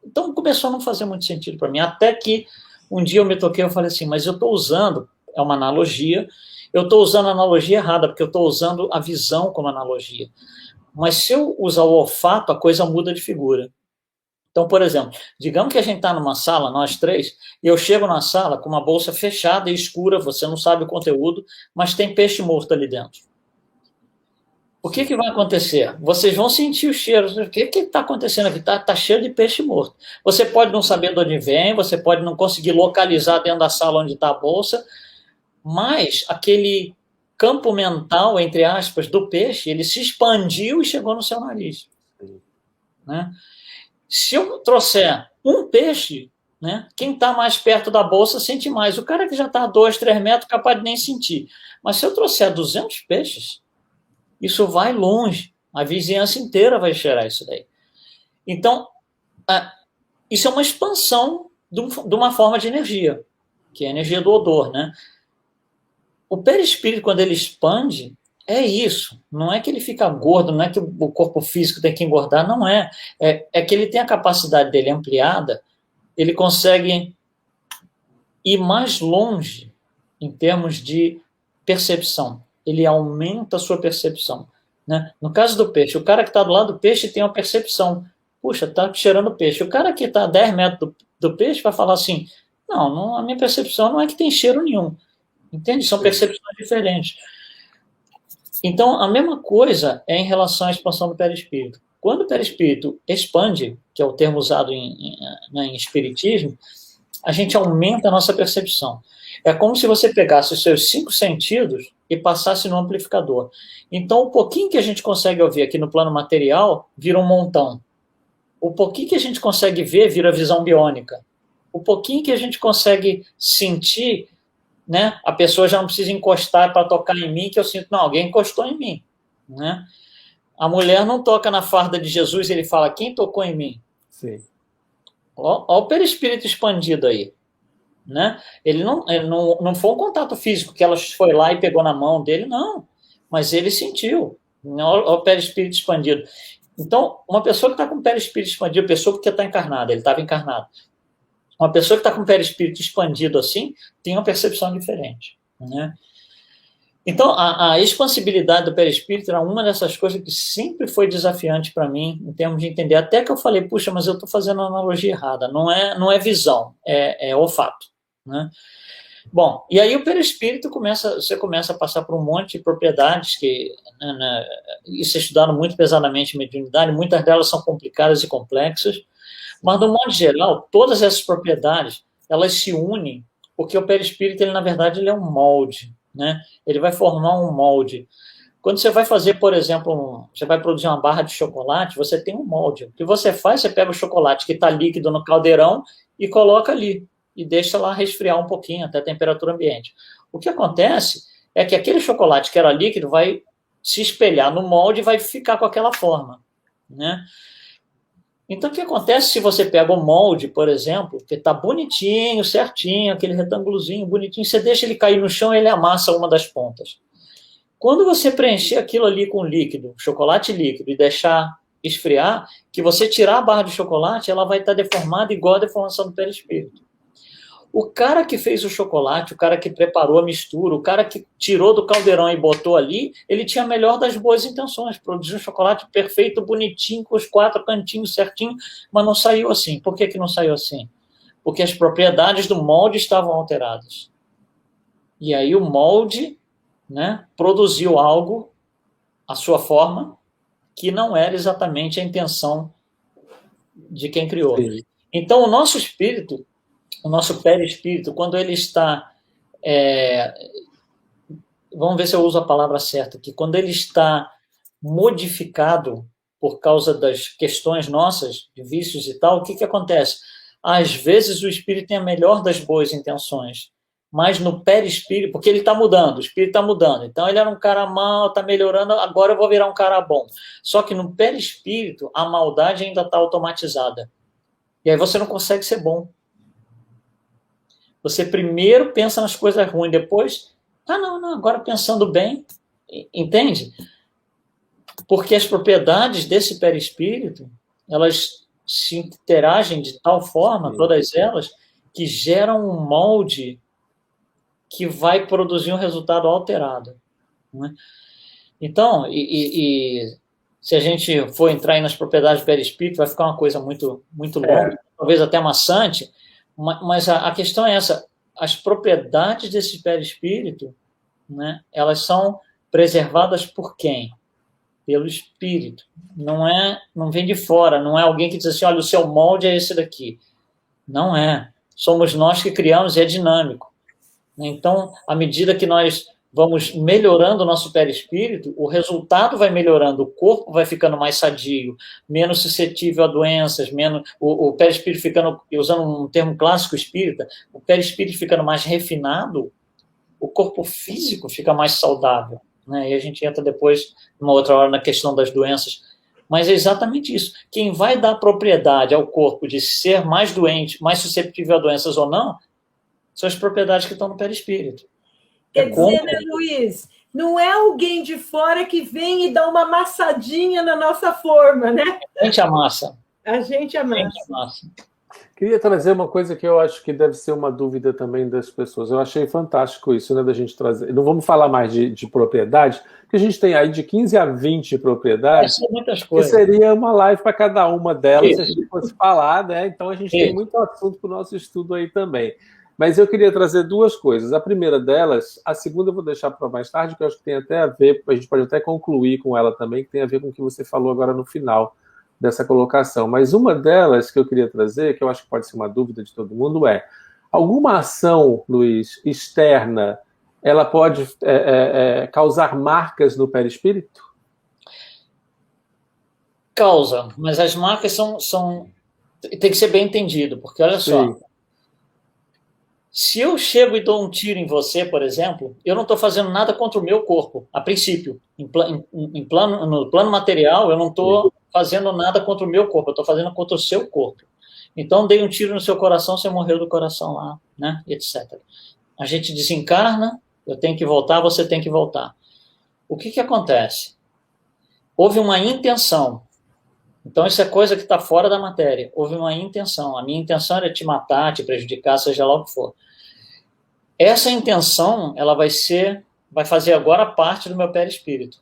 Então, começou a não fazer muito sentido para mim, até que um dia eu me toquei e falei assim, mas eu estou usando, é uma analogia, eu estou usando a analogia errada, porque eu estou usando a visão como analogia. Mas se eu usar o olfato, a coisa muda de figura. Então, por exemplo, digamos que a gente está numa sala, nós 3, e eu chego na sala com uma bolsa fechada e escura, você não sabe o conteúdo, mas tem peixe morto ali dentro. O que vai acontecer? Vocês vão sentir o cheiro. O que está acontecendo aqui? Está cheiro de peixe morto. Você pode não saber de onde vem, você pode não conseguir localizar dentro da sala onde está a bolsa, mas aquele campo mental, entre aspas, do peixe, ele se expandiu e chegou no seu nariz. Né? Se eu trouxer um peixe, né, quem está mais perto da bolsa sente mais. O cara que já está a 2, 3 metros capaz de nem sentir. Mas se eu trouxer 200 peixes, isso vai longe. A vizinhança inteira vai cheirar isso daí. Então, isso é uma expansão de uma forma de energia, que é a energia do odor, né? O perispírito, quando ele expande, é isso. Não é que ele fica gordo, não é que o corpo físico tem que engordar, não é. É que ele tem a capacidade dele ampliada, ele consegue ir mais longe em termos de percepção. Ele aumenta a sua percepção. Né? No caso do peixe, o cara que está do lado do peixe tem uma percepção. Puxa, está cheirando peixe. O cara que está a 10 metros do peixe vai falar assim, não, a minha percepção não é que tem cheiro nenhum. Entende? São percepções diferentes. Então, a mesma coisa é em relação à expansão do perispírito. Quando o perispírito expande, que é o termo usado em espiritismo, a gente aumenta a nossa percepção. É como se você pegasse os seus 5 sentidos e passasse no amplificador. Então, o pouquinho que a gente consegue ouvir aqui no plano material vira um montão. O pouquinho que a gente consegue ver vira visão biônica. O pouquinho que a gente consegue sentir, né, a pessoa já não precisa encostar para tocar em mim, que eu sinto, não, alguém encostou em mim. Né? A mulher não toca na farda de Jesus e ele fala, quem tocou em mim? Sim. Olha o perispírito expandido aí. Né? Ele não foi um contato físico que ela foi lá e pegou na mão dele, não. Mas ele sentiu. Olha o perispírito expandido. Então, uma pessoa que está com o perispírito expandido, pessoa que está encarnada, ele estava encarnado. Uma pessoa que está com o perispírito expandido assim, tem uma percepção diferente. Né? Então, a expansibilidade do perispírito era uma dessas coisas que sempre foi desafiante para mim, em termos de entender. Até que eu falei, puxa, mas eu estou fazendo a analogia errada. Não é visão, é olfato. Né? Bom, e aí o perispírito você começa a passar por um monte de propriedades que, isso é estudado muito pesadamente em mediunidade, muitas delas são complicadas e complexas, mas, de um modo geral, todas essas propriedades, elas se unem, porque o perispírito, ele, na verdade, ele é um molde, né? Ele vai formar um molde. Quando você vai fazer, por exemplo, você vai produzir uma barra de chocolate, você tem um molde. O que você faz, você pega o chocolate que está líquido no caldeirão e coloca ali, e deixa lá resfriar um pouquinho, até a temperatura ambiente. O que acontece é que aquele chocolate que era líquido vai se espelhar no molde e vai ficar com aquela forma, né? Então, o que acontece se você pega o molde, por exemplo, que está bonitinho, certinho, aquele retângulozinho bonitinho, você deixa ele cair no chão e ele amassa uma das pontas. Quando você preencher aquilo ali com líquido, chocolate líquido, e deixar esfriar, que você tirar a barra de chocolate, ela vai estar deformada igual a deformação do perispírito. O cara que fez o chocolate, o cara que preparou a mistura, o cara que tirou do caldeirão e botou ali, ele tinha a melhor das boas intenções, produziu um chocolate perfeito, bonitinho, com os 4 cantinhos certinho, mas não saiu assim. Por que não saiu assim? Porque as propriedades do molde estavam alteradas. E aí o molde, né, produziu algo, a sua forma, que não era exatamente a intenção de quem criou. Sim. Então, o nosso espírito, o nosso perispírito, quando ele está... vamos ver se eu uso a palavra certa aqui. Quando ele está modificado por causa das questões nossas, de vícios e tal, o que acontece? Às vezes o espírito tem a melhor das boas intenções, mas no perispírito, porque ele está mudando, o espírito está mudando. Então ele era um cara mau, está melhorando, agora eu vou virar um cara bom. Só que no perispírito, a maldade ainda está automatizada. E aí você não consegue ser bom. Você primeiro pensa nas coisas ruins, depois, não, agora pensando bem, entende? Porque as propriedades desse perispírito, elas se interagem de tal forma, todas elas, que geram um molde que vai produzir um resultado alterado, né? Então, se a gente for entrar aí nas propriedades do perispírito, vai ficar uma coisa muito, muito longa, talvez até maçante. Mas a questão é essa: as propriedades desse perispírito, né, elas são preservadas por quem? Pelo espírito. Não vem de fora, não é alguém que diz assim, olha, o seu molde é esse daqui. Não é. Somos nós que criamos e é dinâmico. Então, à medida que nós vamos melhorando o nosso perispírito, o resultado vai melhorando, o corpo vai ficando mais sadio, menos suscetível a doenças, menos o perispírito ficando, usando um termo clássico espírita, o perispírito ficando mais refinado, o corpo físico fica mais saudável, né? E a gente entra depois, numa outra hora, na questão das doenças. Mas é exatamente isso. Quem vai dar propriedade ao corpo de ser mais doente, mais suscetível a doenças ou não, são as propriedades que estão no perispírito. Quer dizer, né, Luiz? Não é alguém de fora que vem e dá uma amassadinha na nossa forma, né? A gente amassa. A gente amassa. Queria trazer uma coisa que eu acho que deve ser uma dúvida também das pessoas. Eu achei fantástico isso, né, da gente trazer. Não vamos falar mais de propriedade, porque a gente tem aí de 15 a 20 propriedades. São muitas coisas. Que seria uma live para cada uma delas, se a gente fosse falar, né? Então a gente tem muito assunto para o nosso estudo aí também. Mas eu queria trazer 2 coisas. A primeira delas, a segunda eu vou deixar para mais tarde, que eu acho que tem até a ver, a gente pode até concluir com ela também, que tem a ver com o que você falou agora no final dessa colocação. Mas uma delas que eu queria trazer, que eu acho que pode ser uma dúvida de todo mundo, é: alguma ação, Luiz, externa, ela pode causar marcas no perispírito? Causa, mas as marcas tem que ser bem entendido, porque olha só. Sim. Se eu chego e dou um tiro em você, por exemplo, eu não estou fazendo nada contra o meu corpo, a princípio. No plano material, eu não estou fazendo nada contra o meu corpo, eu estou fazendo contra o seu corpo. Então, dei um tiro no seu coração, você morreu do coração lá, né? Etc. A gente desencarna, eu tenho que voltar, você tem que voltar. O que acontece? Houve uma intenção. Então, isso é coisa que está fora da matéria. Houve uma intenção. A minha intenção era te matar, te prejudicar, seja lá o que for. Essa intenção, ela vai fazer agora parte do meu perispírito.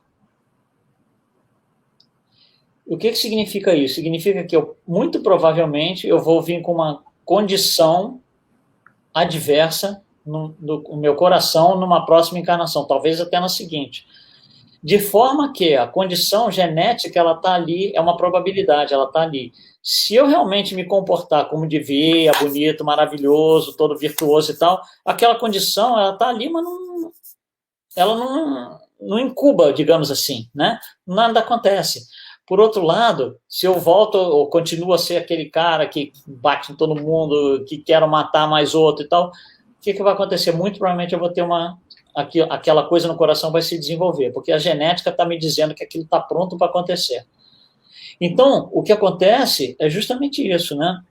O que significa isso? Significa que muito provavelmente, eu vou vir com uma condição adversa no meu coração numa próxima encarnação, talvez até na seguinte. De forma que a condição genética, ela está ali, é uma probabilidade, ela está ali. Se eu realmente me comportar como devia, bonito, maravilhoso, todo virtuoso e tal, aquela condição, ela está ali, mas ela não incuba, digamos assim, né? Nada acontece. Por outro lado, se eu volto ou continuo a ser aquele cara que bate em todo mundo, que quero matar mais outro e tal, o que vai acontecer? Muito provavelmente eu vou ter aquela coisa no coração vai se desenvolver, porque a genética está me dizendo que aquilo está pronto para acontecer. Então, o que acontece é justamente isso, né?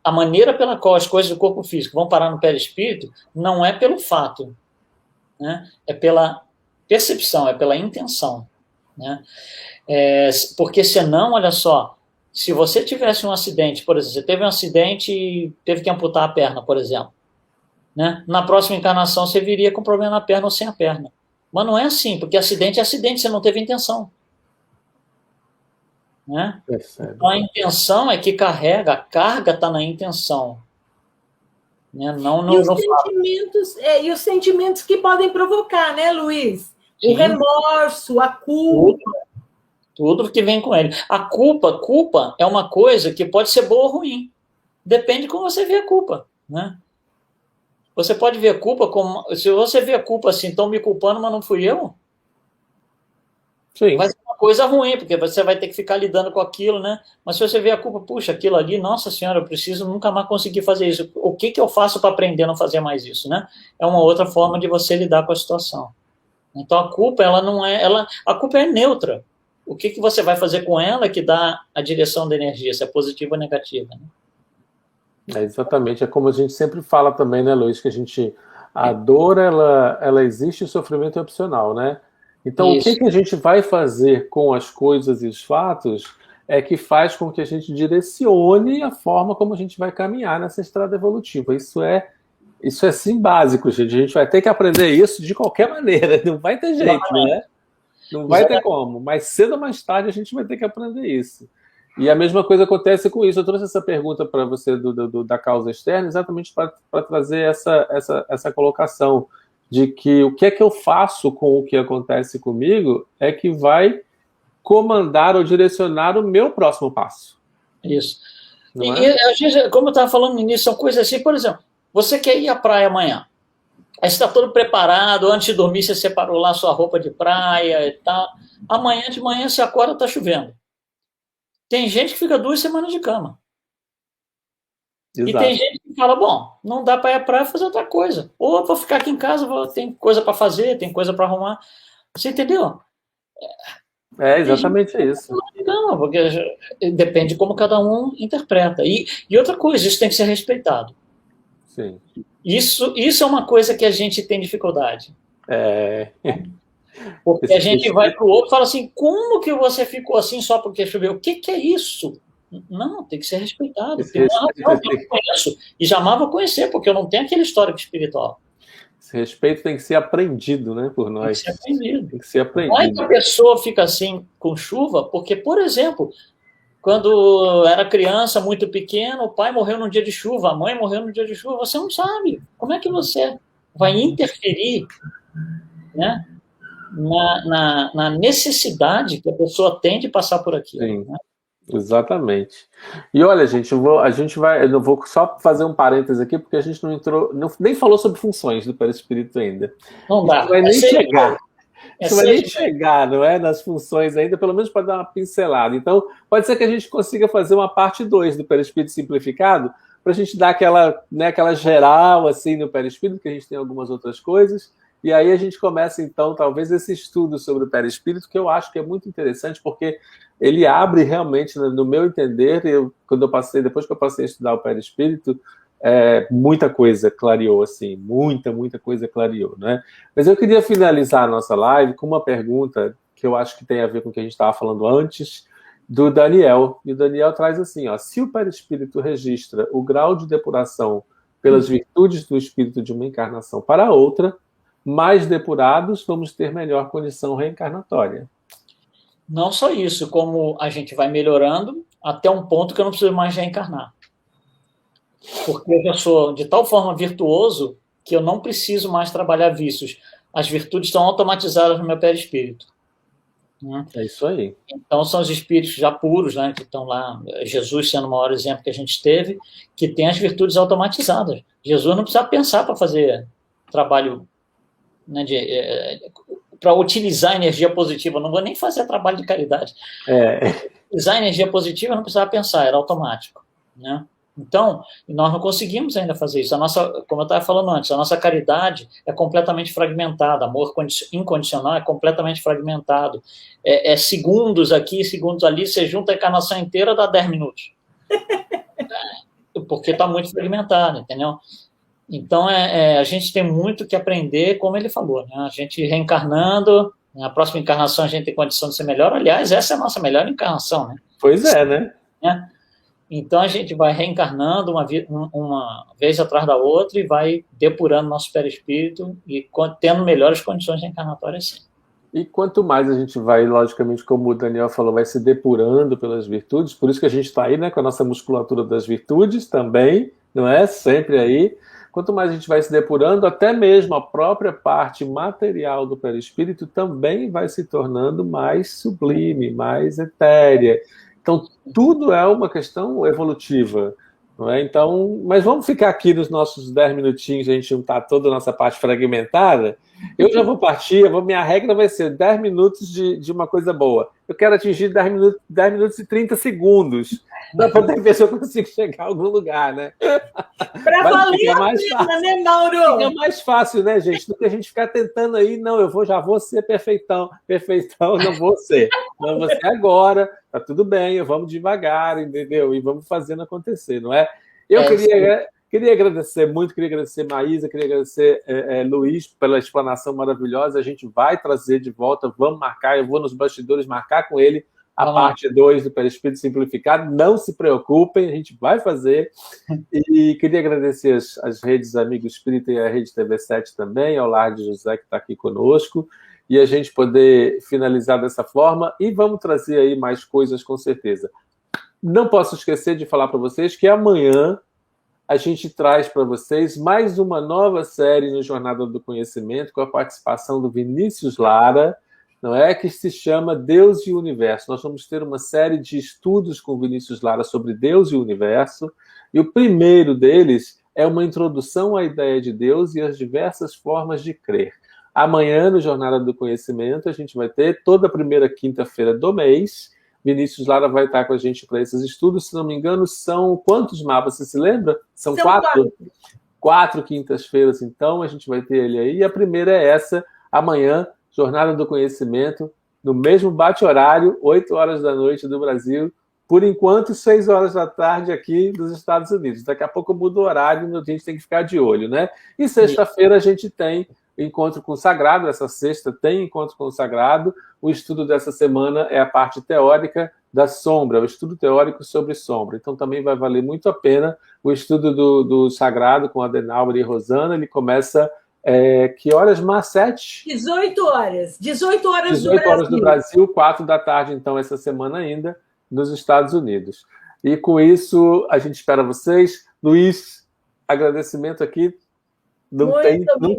A maneira pela qual as coisas do corpo físico vão parar no perispírito não é pelo fato, né? É pela percepção, é pela intenção, né? Porque senão, olha só, se você tivesse um acidente, por exemplo, você teve um acidente e teve que amputar a perna, por exemplo, né? Na próxima encarnação você viria com problema na perna ou sem a perna. Mas não é assim, porque acidente é acidente, você não teve intenção. Né? Então a intenção é que carrega, a carga está na intenção. Né? Não no sentimentos, e os sentimentos que podem provocar, né, Luiz? Sim. O remorso, a culpa. Tudo que vem com ele. A culpa é uma coisa que pode ser boa ou ruim. Depende de como você vê a culpa. Né? Você pode ver a culpa como... Se você vê a culpa assim, estão me culpando, mas não fui eu, sim, vai ser uma coisa ruim, porque você vai ter que ficar lidando com aquilo, né? Mas se você vê a culpa, puxa, aquilo ali, nossa senhora, eu preciso nunca mais conseguir fazer isso. O que eu faço para aprender a não fazer mais isso, né? É uma outra forma de você lidar com a situação. Então a culpa, ela não é... a culpa é neutra. O que você vai fazer com ela que dá a direção da energia, se é positiva ou negativa, né? Exatamente, é como a gente sempre fala também, né, Luiz, que a dor, ela existe, e o sofrimento é opcional, né? Então, isso. O que a gente vai fazer com as coisas e os fatos é que faz com que a gente direcione a forma como a gente vai caminhar nessa estrada evolutiva. Isso é sim básico, gente. A gente vai ter que aprender isso de qualquer maneira, não vai ter jeito, né? Não vai ter como, mas cedo ou mais tarde a gente vai ter que aprender isso. E a mesma coisa acontece com isso. Eu trouxe essa pergunta para você da causa externa exatamente para trazer essa colocação de que o que é que eu faço com o que acontece comigo é que vai comandar ou direcionar o meu próximo passo. Isso. E como eu estava falando no início, são coisas assim, por exemplo, você quer ir à praia amanhã, aí você está todo preparado, antes de dormir você separou lá sua roupa de praia e tal, amanhã de manhã você acorda, está chovendo. Tem gente que fica 2 semanas de cama. Exato. E tem gente que fala, bom, não dá para ir à praia fazer outra coisa. Ou vou ficar aqui em casa, tem coisa para fazer, tem coisa para arrumar. Você entendeu? É exatamente isso. Não, porque depende de como cada um interpreta. E outra coisa, isso tem que ser respeitado. Sim. Isso é uma coisa que a gente tem dificuldade. Porque a gente vai para o outro e fala assim, como que você ficou assim só porque choveu? O que é isso? Não, tem que ser respeitado. Tem uma razão que eu não conheço. E jamais vou conhecer, porque eu não tenho aquele histórico espiritual. Esse respeito tem que ser aprendido, né, por nós. Tem que ser aprendido. Tem que ser aprendido. Não é que a pessoa fica assim com chuva, porque, por exemplo, quando era criança, muito pequeno, o pai morreu num dia de chuva, a mãe morreu num dia de chuva, você não sabe. Como é que você vai interferir, né, na necessidade que a pessoa tem de passar por aquilo? Sim. Né? Exatamente. E olha, gente, eu vou só fazer um parênteses aqui, porque a gente nem falou sobre funções do perispírito ainda. Não dá. Isso vai nem chegar. Isso vai nem chegar, não é? Nas funções ainda, pelo menos para dar uma pincelada. Então, pode ser que a gente consiga fazer uma parte 2 do perispírito simplificado, para a gente dar aquela geral assim no perispírito, que a gente tem algumas outras coisas. E aí a gente começa, então, talvez esse estudo sobre o perispírito, que eu acho que é muito interessante, porque ele abre realmente, no meu entender, depois que eu passei a estudar o perispírito, muita coisa clareou, assim, muita coisa clareou, né? Mas eu queria finalizar a nossa live com uma pergunta que eu acho que tem a ver com o que a gente estava falando antes, do Daniel. E o Daniel traz assim, ó, se o perispírito registra o grau de depuração pelas virtudes do espírito de uma encarnação para outra, mais depurados, vamos ter melhor condição reencarnatória. Não só isso, como a gente vai melhorando até um ponto que eu não preciso mais reencarnar. porque eu já sou de tal forma virtuoso que eu não preciso mais trabalhar vícios. As virtudes estão automatizadas no meu perispírito. Né? É isso aí. Então, são os espíritos já puros, né, que estão lá, Jesus sendo o maior exemplo que a gente teve, que tem as virtudes automatizadas. Jesus não precisa pensar para fazer trabalho, né, para utilizar energia positiva. Eu não vou nem fazer trabalho de caridade. Utilizar energia positiva não precisava pensar, era automático. Né? Então, nós não conseguimos ainda fazer isso. A nossa, como eu estava falando antes, a nossa caridade é completamente fragmentada, amor incondicional é completamente fragmentado. É segundos aqui, segundos ali, você junta a encarnação inteira, dá 10 minutos. Porque está muito fragmentado, entendeu? Então, a gente tem muito que aprender, como ele falou, né? A gente reencarnando, na próxima encarnação a gente tem condição de ser melhor. Aliás, essa é a nossa melhor encarnação, né? Pois é, né? Então, a gente vai reencarnando uma vez atrás da outra e vai depurando nosso perispírito e tendo melhores condições reencarnatórias, sim. E quanto mais a gente vai, logicamente, como o Daniel falou, vai se depurando pelas virtudes, por isso que a gente está aí, né, com a nossa musculatura das virtudes também, não é? Sempre aí. Quanto mais a gente vai se depurando, até mesmo a própria parte material do perispírito também vai se tornando mais sublime, mais etérea. Então, tudo é uma questão evolutiva, não é? Então, mas vamos ficar aqui nos nossos 10 minutinhos, a gente juntar toda a nossa parte fragmentada. Eu já vou partir, minha regra vai ser 10 minutos de uma coisa boa. Eu quero atingir 10 minutos e 30 segundos, para poder ver se eu consigo chegar a algum lugar, né? Para valer a pena, né, Mauro? Fica mais fácil, né, gente, do que a gente ficar tentando aí, não, já vou ser perfeitão, não vou ser agora, tá tudo bem, vamos devagar, entendeu? E vamos fazendo acontecer, não é? Eu queria agradecer muito, queria agradecer Maísa, queria agradecer Luiz pela explanação maravilhosa. A gente vai trazer de volta, vamos marcar, eu vou nos bastidores marcar com ele a parte 2 do Perispírito Simplificado. Não se preocupem, a gente vai fazer. E queria agradecer as redes Amigo Espírita e a Rede TV7 também, ao Lar de José que está aqui conosco, e a gente poder finalizar dessa forma. E vamos trazer aí mais coisas com certeza. Não posso esquecer de falar para vocês que amanhã a gente traz para vocês mais uma nova série no Jornada do Conhecimento, com a participação do Vinícius Lara, não é? Que se chama Deus e o Universo. Nós vamos ter uma série de estudos com o Vinícius Lara sobre Deus e o Universo, e o primeiro deles é uma introdução à ideia de Deus e as diversas formas de crer. Amanhã, no Jornada do Conhecimento, a gente vai ter toda a primeira quinta-feira do mês. Vinícius Lara vai estar com a gente para esses estudos. Se não me engano, são quantos mapas? Você se lembra? São 4? 4 quintas-feiras, então, a gente vai ter ele aí. E a primeira é essa, amanhã, Jornada do Conhecimento, no mesmo bate-horário, 8 horas da noite do Brasil, por enquanto, 6 horas da tarde aqui dos Estados Unidos. Daqui a pouco muda o horário, a gente tem que ficar de olho, né? E sexta-feira a gente tem Encontro com o Sagrado, essa sexta tem Encontro com o Sagrado. O estudo dessa semana é a parte teórica da sombra, o estudo teórico sobre sombra. Então também vai valer muito a pena o estudo do Sagrado com Adenauer e Rosana. Ele começa, que horas, Mar? 7? 18 horas. 18 horas 18 horas do Brasil, 4 da tarde, então, essa semana ainda, nos Estados Unidos. E com isso, a gente espera vocês. Luiz, agradecimento aqui. Não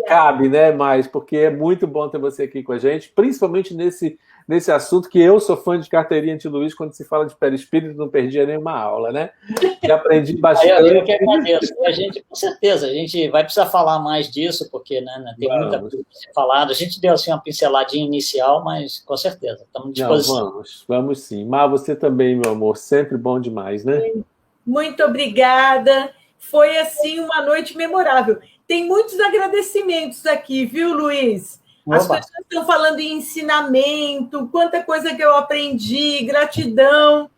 cabe, né, mais, porque é muito bom ter você aqui com a gente, principalmente nesse assunto que eu sou fã de carteirinha de Luiz, quando se fala de perispírito, não perdia nenhuma aula, né? E aprendi bastante. Eu que agradeço. A gente, com certeza, a gente vai precisar falar mais disso, porque né, tem muita coisa para ser falada. A gente deu assim, uma pinceladinha inicial, mas com certeza, estamos à disposição. Vamos sim. Mar, você também, meu amor, sempre bom demais, né? Muito obrigada. Foi, assim, uma noite memorável. Tem muitos agradecimentos aqui, viu, Luiz? As pessoas estão falando em ensinamento, quanta coisa que eu aprendi, gratidão.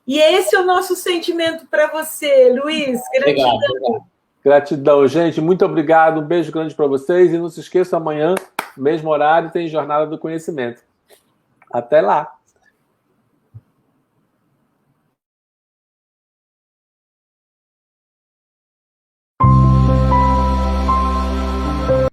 E esse é o nosso sentimento para você, Luiz. Gratidão. Obrigado. Gratidão, gente. Muito obrigado. Um beijo grande para vocês. E não se esqueçam, amanhã, mesmo horário, tem Jornada do Conhecimento. Até lá.